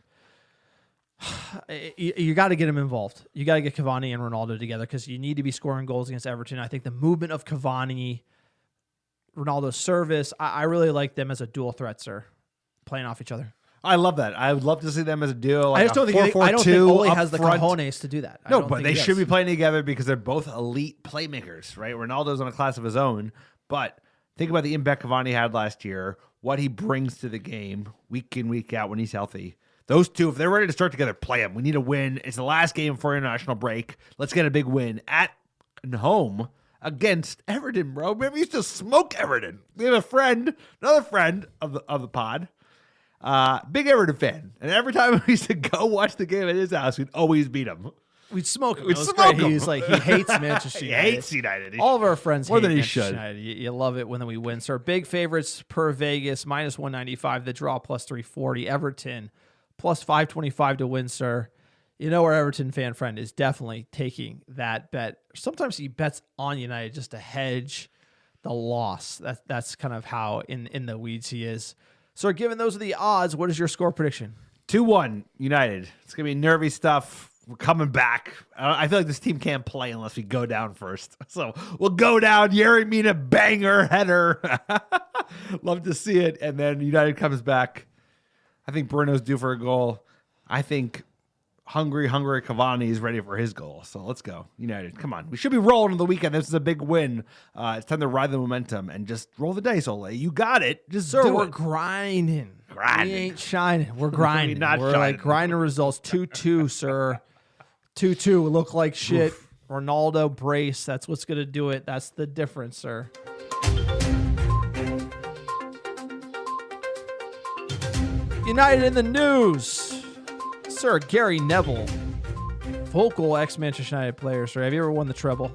You got to get him involved. You got to get Cavani and Ronaldo together because you need to be scoring goals against Everton. I think the movement of Cavani, Ronaldo's service, I really like them as a dual threat, sir, playing off each other. I love that. I would love to see them as a duo. I just don't think Ole has the cojones to do that. No, but they should be playing together because they're both elite playmakers, right? Ronaldo's on a class of his own, but think about the impact Cavani had last year, what he brings to the game week in, week out when he's healthy. Those two, if they're ready to start together, play them. We need a win. It's the last game before international break. Let's get a big win at and home against Everton, bro. Remember, we used to smoke Everton. We have a friend, another friend of the pod, big Everton fan. And every time we used to go watch the game at his house, we'd always beat him. We'd smoke him. We'd It was smoke great. him. He was like, he hates Manchester He United. hates United. All of our friends More hate than he Manchester should. United. You love it when we win. So our big favorites per Vegas, minus 195. The draw plus 340. Everton plus 525 to win, sir. You know our Everton fan friend is definitely taking that bet. Sometimes he bets on United just to hedge the loss. That's kind of how in the weeds he is. So given those are the odds, what is your score prediction? 2-1 United. It's going to be nervy stuff. We're coming back. I feel like this team can't play unless we go down first. So we'll go down. Yerry Mina banger header. Love to see it. And then United comes back. I think Bruno's due for a goal. I think hungry Cavani is ready for his goal. So let's go. United, come on. We should be rolling on the weekend. This is a big win. It's time to ride the momentum and just roll the dice, Ole. You got it. Just Sir, do we're it. grinding. Grinding. We ain't shining. We're grinding. not We're shining. like grinding results. 2-2, sir. 2-2. We look like shit. Ronaldo brace. That's what's going to do it. That's the difference, sir. United in the news. Sir, Gary Neville. Vocal ex-Manchester United player, sir. Have you ever won the treble?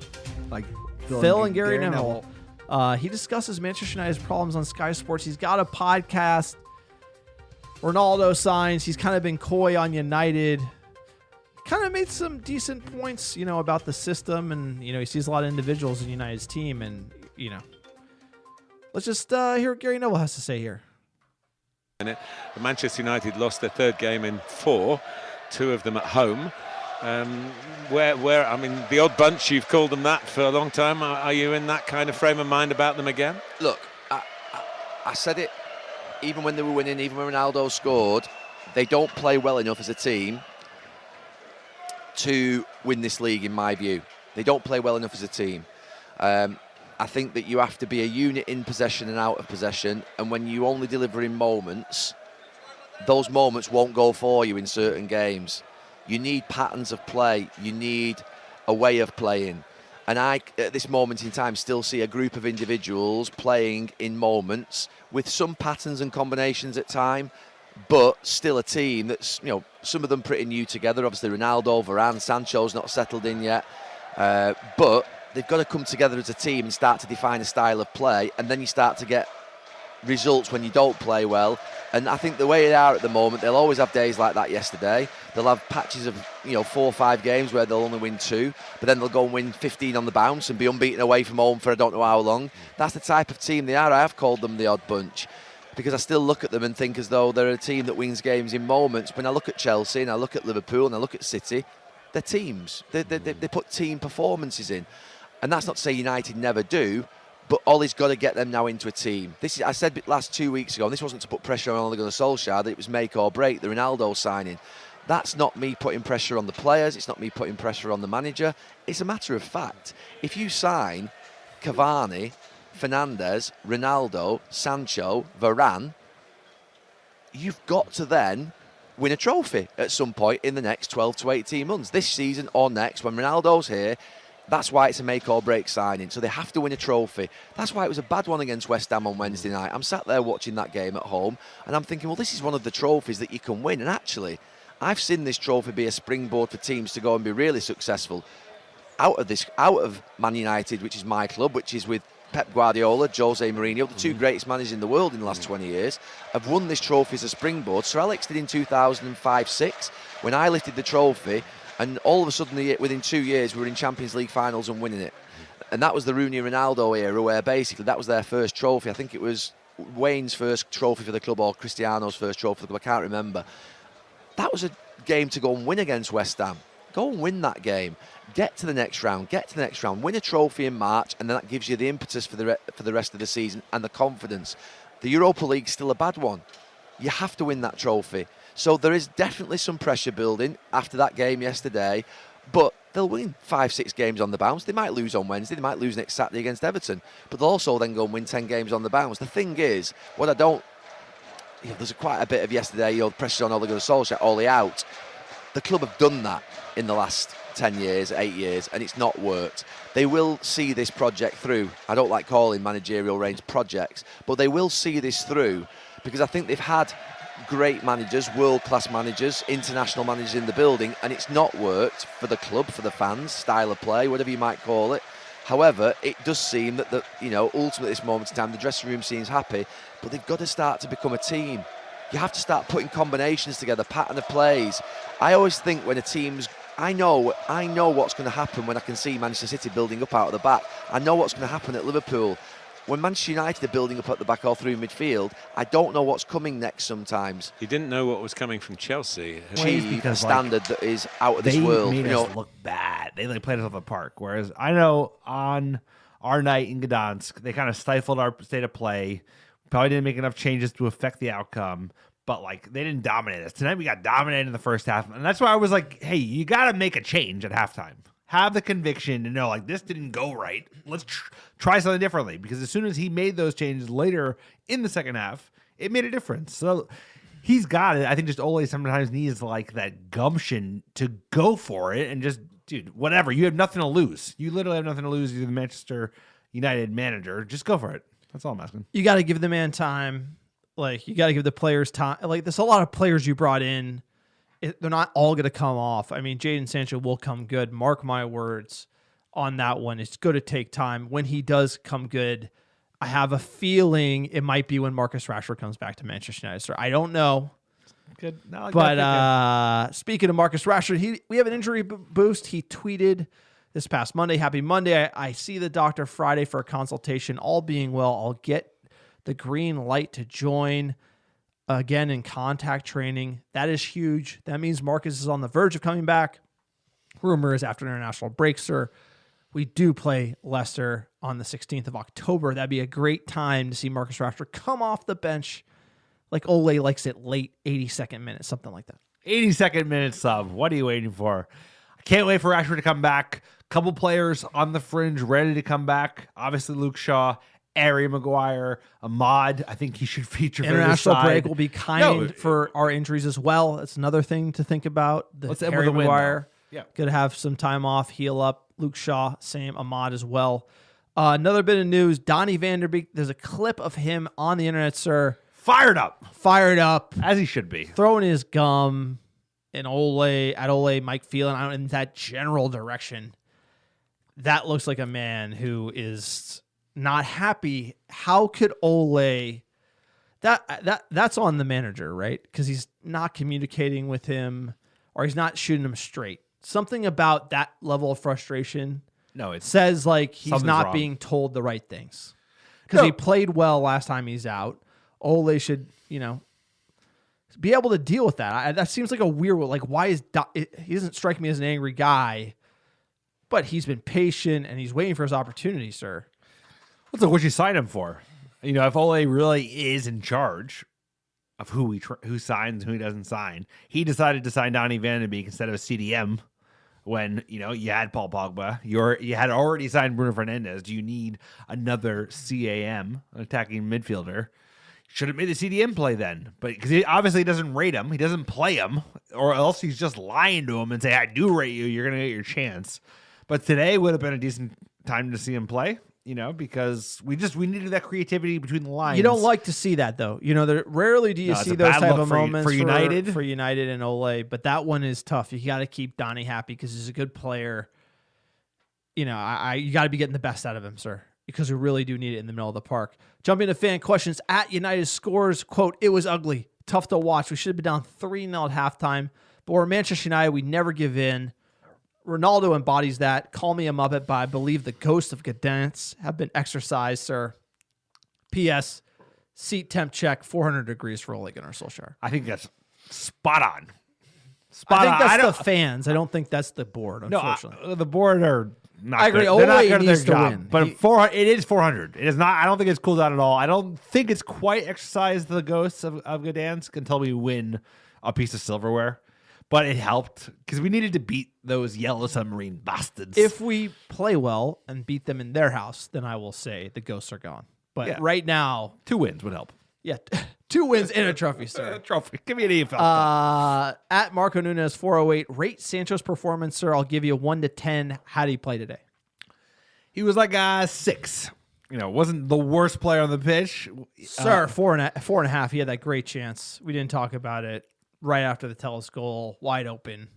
Like Phil and Gary Neville. He discusses Manchester United's problems on Sky Sports. He's got a podcast. Ronaldo signs. He's kind of been coy on United. Kind of made some decent points, about the system. And, he sees a lot of individuals in United's team. And, let's just hear what Gary Neville has to say here. Manchester United lost their third game in 4, 2 of them at home. The odd bunch, you've called them that for a long time. Are you in that kind of frame of mind about them again? Look, I said it even when they were winning, even when Ronaldo scored, they don't play well enough as a team to win this league, in my view. They don't play well enough as a team. I think that you have to be a unit in possession and out of possession, and when you only deliver in moments, those moments won't go for you in certain games. You need patterns of play. You need a way of playing. And I, at this moment in time, still see a group of individuals playing in moments with some patterns and combinations at time, but still a team that's, some of them pretty new together. Obviously, Ronaldo, Varane, Sancho's not settled in yet. But they've got to come together as a team and start to define a style of play, and then you start to get results when you don't play well. And I think the way they are at the moment, they'll always have days like that yesterday. They'll have patches of 4 or 5 games where they'll only win 2, but then they'll go and win 15 on the bounce and be unbeaten away from home for I don't know how long. That's the type of team they are. I have called them the odd bunch because I still look at them and think as though they're a team that wins games in moments. When I look at Chelsea and I look at Liverpool and I look at City, they're teams. They put team performances in. And that's not to say United never do, but Ollie's got to get them now into a team. I said last 2 weeks ago, and this wasn't to put pressure on Ole Gunnar Solskjaer, that it was make or break, the Ronaldo signing. That's not me putting pressure on the players. It's not me putting pressure on the manager. It's a matter of fact. If you sign Cavani, Fernandes, Ronaldo, Sancho, Varane, you've got to then win a trophy at some point in the next 12 to 18 months. This season or next, when Ronaldo's here, that's why it's a make or break signing. So they have to win a trophy. That's why it was a bad one against West Ham on Wednesday night. I'm sat there watching that game at home and I'm thinking, well, this is one of the trophies that you can win. And actually, I've seen this trophy be a springboard for teams to go and be really successful out of Man United, which is my club, which is with Pep Guardiola, Jose Mourinho, the 2 greatest managers in the world in the last 20 years, have won this trophy as a springboard. Sir Alex did in 2005-06 when I lifted the trophy. And all of a sudden, within 2 years, we were in Champions League finals and winning it. And that was the Rooney-Ronaldo era, where basically that was their first trophy. I think it was Wayne's first trophy for the club or Cristiano's first trophy for the club. I can't remember. That was a game to go and win against West Ham. Go and win that game. Get to the next round. Win a trophy in March, and then that gives you the impetus for the rest of the season and the confidence. The Europa League's still a bad one. You have to win that trophy. So there is definitely some pressure building after that game yesterday, but they'll win 5-6 games on the bounce. They might lose on Wednesday, they might lose next Saturday against Everton, but they'll also then go and win 10 games on the bounce. The thing is, what I don't there's quite a bit of yesterday, the pressure on Ole Gunnar Solskjaer, Ole out. The club have done that in the last 10 years, 8 years, and it's not worked. They will see this project through. I don't like calling managerial reigns projects, but they will see this through because I think they've had great managers, world-class managers, international managers in the building, and it's not worked for the club, for the fans, style of play, whatever you might call it. However, it does seem that, ultimately at this moment in time, the dressing room seems happy, but they've got to start to become a team. You have to start putting combinations together, pattern of plays. I always think when a team's I know what's going to happen when I can see Manchester City building up out of the back. I know what's going to happen at Liverpool. When Manchester United are building up at the back or through midfield, I don't know what's coming next sometimes. You didn't know what was coming from Chelsea. Achieve a standard that is out of this world. They made us look bad. They played us off the park. Whereas I know on our night in Gdansk, they kind of stifled our state of play. Probably didn't make enough changes to affect the outcome. But, they didn't dominate us. Tonight, we got dominated in the first half. And that's why I was like, hey, you got to make a change at halftime. Have the conviction to know, this didn't go right. Let's try something differently. Because as soon as he made those changes later in the second half, it made a difference. So he's got it. I think just Ole sometimes needs, that gumption to go for it. And just, dude, whatever. You have nothing to lose. You literally have nothing to lose. You're the Manchester United manager. Just go for it. That's all I'm asking. You got to give the man time. You got to give the players time. There's a lot of players you brought in. They're not all going to come off. I mean, Jadon Sancho will come good. Mark my words on that one. It's going to take time. When he does come good, I have a feeling it might be when Marcus Rashford comes back to Manchester United. So I don't know. Good. No, but speaking of Marcus Rashford, we have an injury boost. He tweeted this past Monday, happy Monday. I see the doctor Friday for a consultation. All being well, I'll get the green light to join again in contact training. That is huge. That means Marcus is on the verge of coming back. Rumor is after international break, sir. We do play Leicester on the 16th of October. That'd be a great time to see Marcus Rashford come off the bench like Ole likes it, late 82nd minute, something like that. 82nd minute sub. What are you waiting for? I can't wait for Rashford to come back. Couple players on the fringe ready to come back. Obviously, Luke Shaw, Harry Maguire, Ahmad. I think he should feature. International break will be kind for our injuries as well. That's another thing to think about. Let's Harry Maguire, yeah, could have some time off, heal up. Luke Shaw, same. Ahmad as well. Another bit of news: Donny Van Der Beek. There's a clip of him on the internet, sir. Fired up, as he should be, throwing his gum in Ole, Mike Phelan, in that general direction. That looks like a man who is not happy. How could Ole? That's on the manager, right? Because he's not communicating with him, or he's not shooting him straight. Something about that level of frustration. No, it says he's not wrong. Being told the right things. Because he played well last time he's out. Ole should, be able to deal with that. That seems like a weird one. Why is he doesn't strike me as an angry guy, but he's been patient and he's waiting for his opportunity, sir. What's what you sign him for? If Ole really is in charge of who signs and who he doesn't sign, he decided to sign Donny Van de Beek instead of a CDM when you had Paul Pogba. You had already signed Bruno Fernandes. Do you need another CAM, an attacking midfielder? Should have made the CDM play then, but because he obviously doesn't rate him, he doesn't play him, or else he's just lying to him and say, "I do rate you. You're gonna get your chance." But today would have been a decent time to see him play. Because we needed that creativity between the lines. You don't like to see that, though. Rarely do you see those type of moments for United. For United and Ole, but that one is tough. You got to keep Donny happy because he's a good player. You got to be getting the best out of him, sir, because we really do need it in the middle of the park. Jumping to fan questions at United scores, quote, "It was ugly, tough to watch. We should have been down 3-0 at halftime, but we're Manchester United. We never give in." Ronaldo embodies that. Call me a Muppet, but I believe the ghosts of Gdansk have been exorcised, sir. P.S. Seat temp check, 400 degrees for Ole Gunnar Solskjaer. I think that's spot on. I think that's the fans. I don't think that's the board, unfortunately. No, the board are not. I agree. They're not good at their needs to job. win. But it is 400. It is not. I don't think it's cooled down at all. I don't think it's quite exercised the ghosts of Gdansk until we win a piece of silverware. But it helped because we needed to beat those yellow submarine bastards. If we play well and beat them in their house, then I will say the ghosts are gone. But right now, 2 wins would help. Yeah, 2 wins and a trophy, sir. Trophy. Give me an EFL. At Marco Nunes 408, rate Sancho's performance, sir. I'll give you 1 to 10. How did he play today? He was like a 6. Wasn't the worst player on the pitch. Sir, 4.5. He had that great chance. We didn't talk about it. Right after the Telles goal, wide open,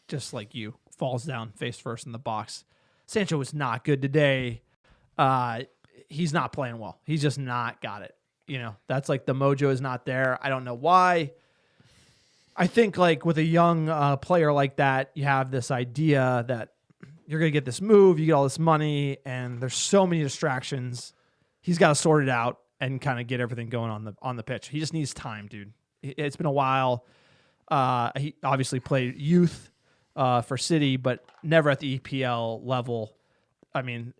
just like you, falls down face first in the box. Sancho was not good today. He's not playing well. He's just not got it. That's like the mojo is not there. I don't know why. I think like with a young player like that, you have this idea that you're going to get this move, you get all this money, and there's so many distractions. He's got to sort it out and kind of get everything going on the pitch. He just needs time, dude. It's been a while. He obviously played youth for City, but never at the EPL level. I mean,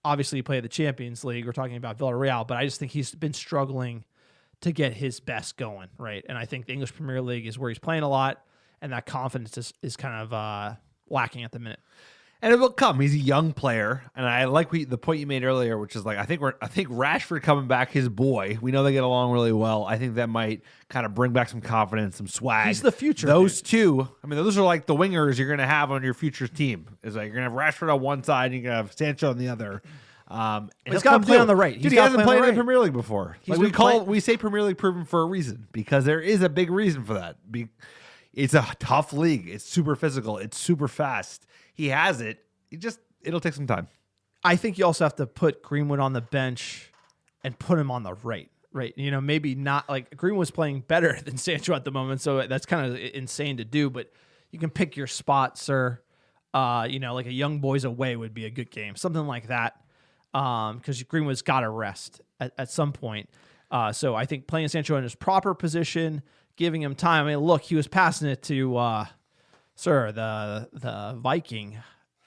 obviously he played the Champions League. We're talking about Villarreal, but I just think he's been struggling to get his best going, right? And I think the English Premier League is where he's playing a lot, and that confidence is kind of lacking at the minute. And it will come. He's a young player, and I like the point you made earlier, which is like I think Rashford coming back, his boy. We know they get along really well. I think that might kind of bring back some confidence, some swag. He's the future. Those two, I mean, those are like the wingers you're going to have on your future team. Is like you're going to have Rashford on one side, and you're going to have Sancho on the other. He's got to play on the right. Dude, he hasn't played in the Premier League before. Like we say Premier League proven for a reason because there is a big reason for that. It's a tough league. It's super physical. It's super fast. He has it. It'll take some time. I think you also have to put Greenwood on the bench and put him on the right. Maybe not like Greenwood's playing better than Sancho at the moment, so that's kind of insane to do. But you can pick your spot, sir. Like a young boys away would be a good game, something like that. Because Greenwood's got to rest at some point. So I think playing Sancho in his proper position, giving him time. I mean, look, he was passing it to, the Viking,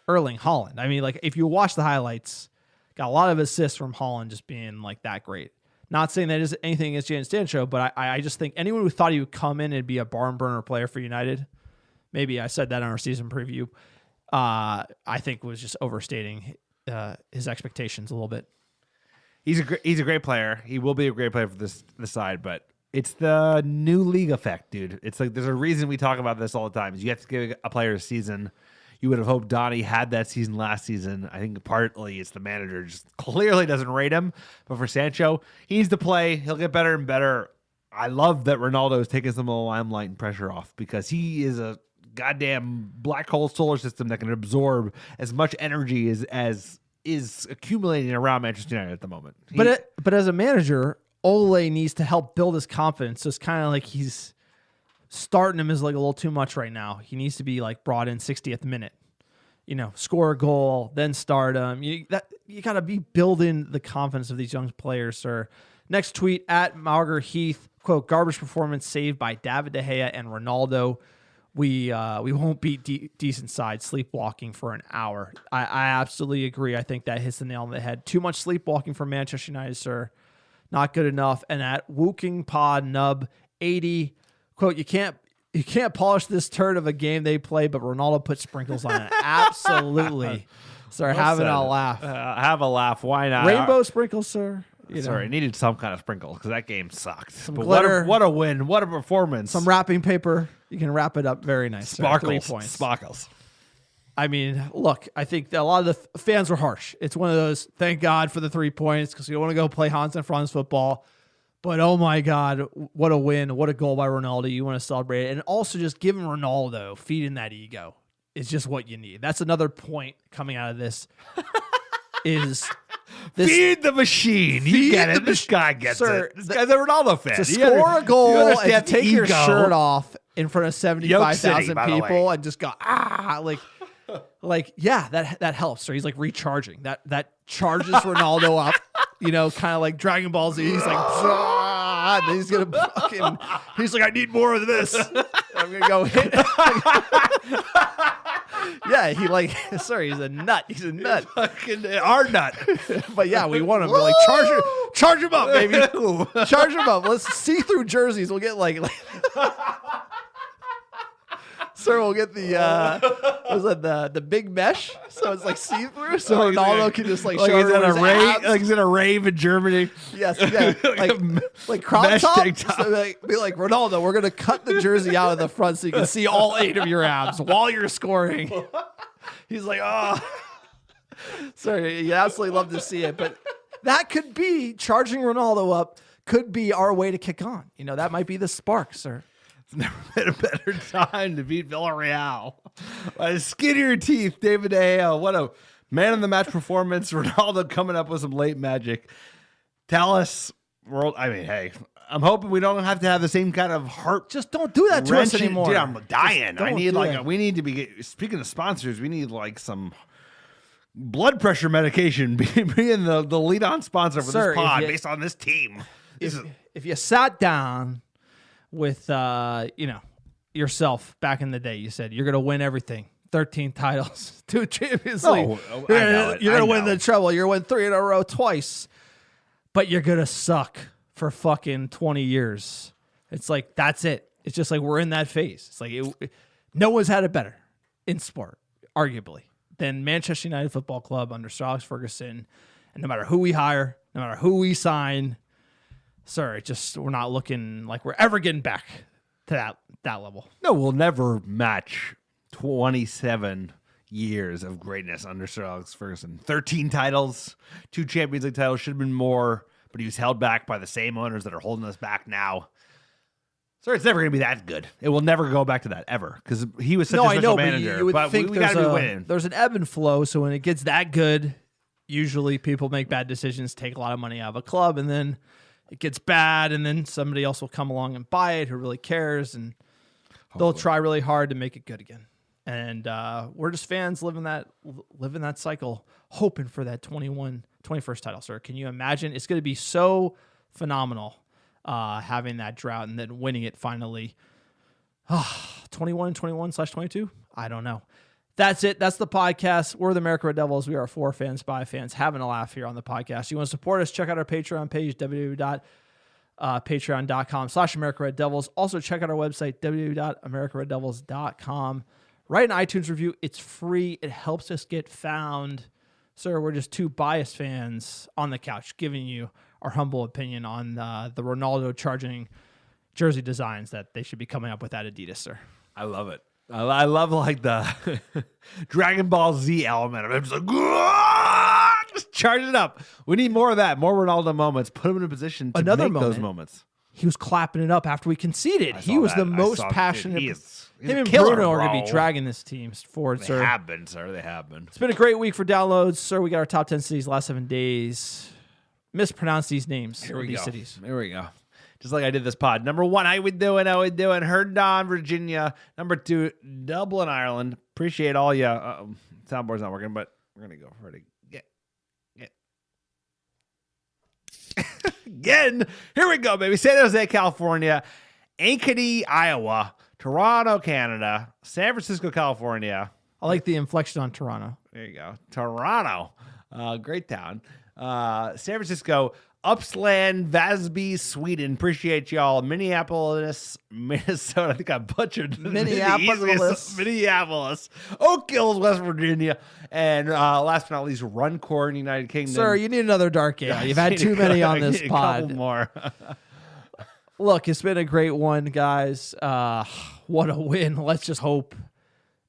Erling Haaland. I mean, like if you watch the highlights, got a lot of assists from Haaland just being like that great. Not saying that is anything against Jadon Sancho, but I just think anyone who thought he would come in and be a barn burner player for United, maybe I said that on our season preview, I think was just overstating his expectations a little bit. He's a great player. He will be a great player for this side, but it's the new league effect, dude. It's like there's a reason we talk about this all the time. Is you have to give a player a season. You would have hoped Donnie had that season last season. I think partly it's the manager just clearly doesn't rate him. But for Sancho, he needs to play. He'll get better and better. I love that Ronaldo is taking some of the limelight and pressure off because he is a goddamn black hole solar system that can absorb as much energy as is accumulating around Manchester United at the moment. But as a manager, Ole needs to help build his confidence. So it's kind of like he's starting him is like a little too much right now. He needs to be like brought in 60th minute, score a goal, then start him. You got to be building the confidence of these young players, sir. Next tweet at Mauger Heath, quote, garbage performance saved by David De Gea and Ronaldo. We won't beat decent side sleepwalking for an hour. I absolutely agree. I think that hits the nail on the head. Too much sleepwalking for Manchester United, sir. Not good enough. And at Wooking Pod Nub 80, quote, you can't polish this turd of a game they play, but Ronaldo put sprinkles on it. Absolutely. Sir, having a laugh. Have a laugh. Why not? Rainbow sprinkles, sir. Sorry, it needed some kind of sprinkle because that game sucked. Some but glitter. What a win. What a performance. Some wrapping paper. You can wrap it up very nice. Sparkles. 3 points. Sparkles. I mean, look, I think that a lot of the fans were harsh. It's one of those, thank God for the 3 points because we don't want to go play Hans and Franz football. But oh my God, what a win. What a goal by Ronaldo. You want to celebrate it. And also just giving Ronaldo, feeding that ego is just what you need. That's another point coming out of this is this. Feed the machine. You get it. This guy gets it. This guy's a Ronaldo fan. To score a goal and to take your shirt off in front of 75,000 people and just go, yeah, that helps. So he's like recharging. That charges Ronaldo up, kind of like Dragon Ball Z. He's like, and then he's gonna fucking. He's like, I need more of this. I'm gonna go hit. Yeah, he's a nut. He's a nut. Fucking our nut. But yeah, we want him. We're like, charge him up, baby. Charge him up. Let's see through jerseys. We'll get like Sir, we'll get the Was it the big mesh? So it's like see through. So Ronaldo can just like show he's at everyone a his rave, abs. like he's in a rave in Germany. Yes, yeah, like crop mesh top. tank top. So be like Ronaldo, we're gonna cut the jersey out of the front so you can see all 8 of your abs while you're scoring. He's like, oh, sorry, you absolutely love to see it, but that could be charging Ronaldo up. Could be our way to kick on. You know, that might be the spark, sir. It's never been a better time to beat Villarreal. By the skin of your teeth, David De Gea. What a man of the match performance. Ronaldo coming up with some late magic. Tell us, world. I mean, hey, I'm hoping we don't have to have the same kind of heart. Just don't do that to us wrenching- anymore. Dude, I'm dying. Just I don't need do like that. we need to be speaking of sponsors. We need like some blood pressure medication being the lead on sponsor for Sir, this pod if you- based on this team. If you sat down with yourself back in the day, you said you're gonna win everything. 13 titles, 2 Champions League. You're gonna win the treble. You're gonna win 3 in a row twice, but you're gonna suck for fucking 20 years. It's like that's it. It's just like we're in that phase. It's like no one's had it better in sport, arguably, than Manchester United Football Club under Sir Alex Ferguson. And no matter who we hire, no matter who we sign, sir, we're not looking like we're ever getting back to that level. No, we'll never match 27 years of greatness under Sir Alex Ferguson. 13 titles, 2 Champions League titles, should have been more, but he was held back by the same owners that are holding us back now. Sir, it's never going to be that good. It will never go back to that, ever, because he was such a special manager. But you would think we got to be winning. There's an ebb and flow, so when it gets that good, usually people make bad decisions, take a lot of money out of a club, and then it gets bad, and then somebody else will come along and buy it who really cares, and they'll try really hard to make it good again. And we're just fans living that cycle, hoping for that 21st title, sir. Can you imagine? It's going to be so phenomenal having that drought and then winning it finally. 21/21/22? I don't know. That's it. That's the podcast. We're the America Red Devils. We are 4 fans, by fans, having a laugh here on the podcast. You want to support us? Check out our Patreon page, www.patreon.com/America Red Devils. Also, check out our website, www.americareddevils.com. Write an iTunes review. It's free. It helps us get found. Sir, we're just 2 biased fans on the couch giving you our humble opinion on the Ronaldo charging jersey designs that they should be coming up with at Adidas, sir. I love it. I love like the Dragon Ball Z element of it. Just like, just charge it up. We need more of that. More Ronaldo moments. Put him in a position to Another make those moment. moments. He was clapping it up after we conceded. He saw was that. the I most saw- passionate. dude, he's Him a and killer, Bruno are going to bro. be dragging this team forward, They sir. have been, sir. They have been. It's been a great week for downloads, sir. We got our top 10 cities last 7 days. Mispronounce these names of these cities. Here we go. Just like I did this pod. Number 1, how we doing? Herndon, Virginia. Number 2, Dublin, Ireland. Appreciate all you. Soundboard's not working, but we're going to go for it again. Here we go, baby. San Jose, California. Ankeny, Iowa. Toronto, Canada. San Francisco, California. I like the inflection on Toronto. There you go. Toronto. Great town. San Francisco, Uppsland, Vasby, Sweden. Appreciate y'all. Minneapolis, Minnesota. I think I butchered Minneapolis. Oak Hills, West Virginia. And last but not least, Runcorn, United Kingdom. Sir, you need another dark ale. You've had too many on this A pod. couple more. Look, it's been a great one, guys. What a win. Let's just hope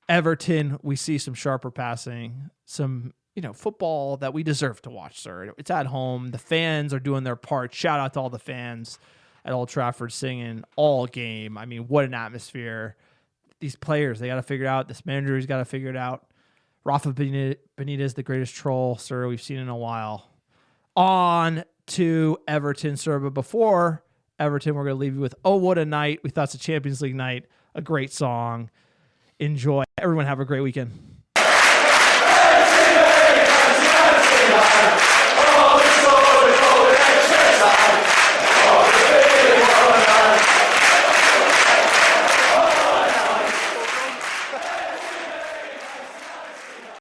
Everton, we see some sharper passing, some football that we deserve to watch, sir. It's at home. The fans are doing their part. Shout out to all the fans at Old Trafford singing all game. I mean, what an atmosphere. These players, they got to figure it out. This manager, he's got to figure it out. Rafa Benitez, the greatest troll, sir, we've seen in a while. On to Everton, sir. But before Everton, we're going to leave you with Oh, What a Night. We thought it's a Champions League night. A great song. Enjoy. Everyone have a great weekend.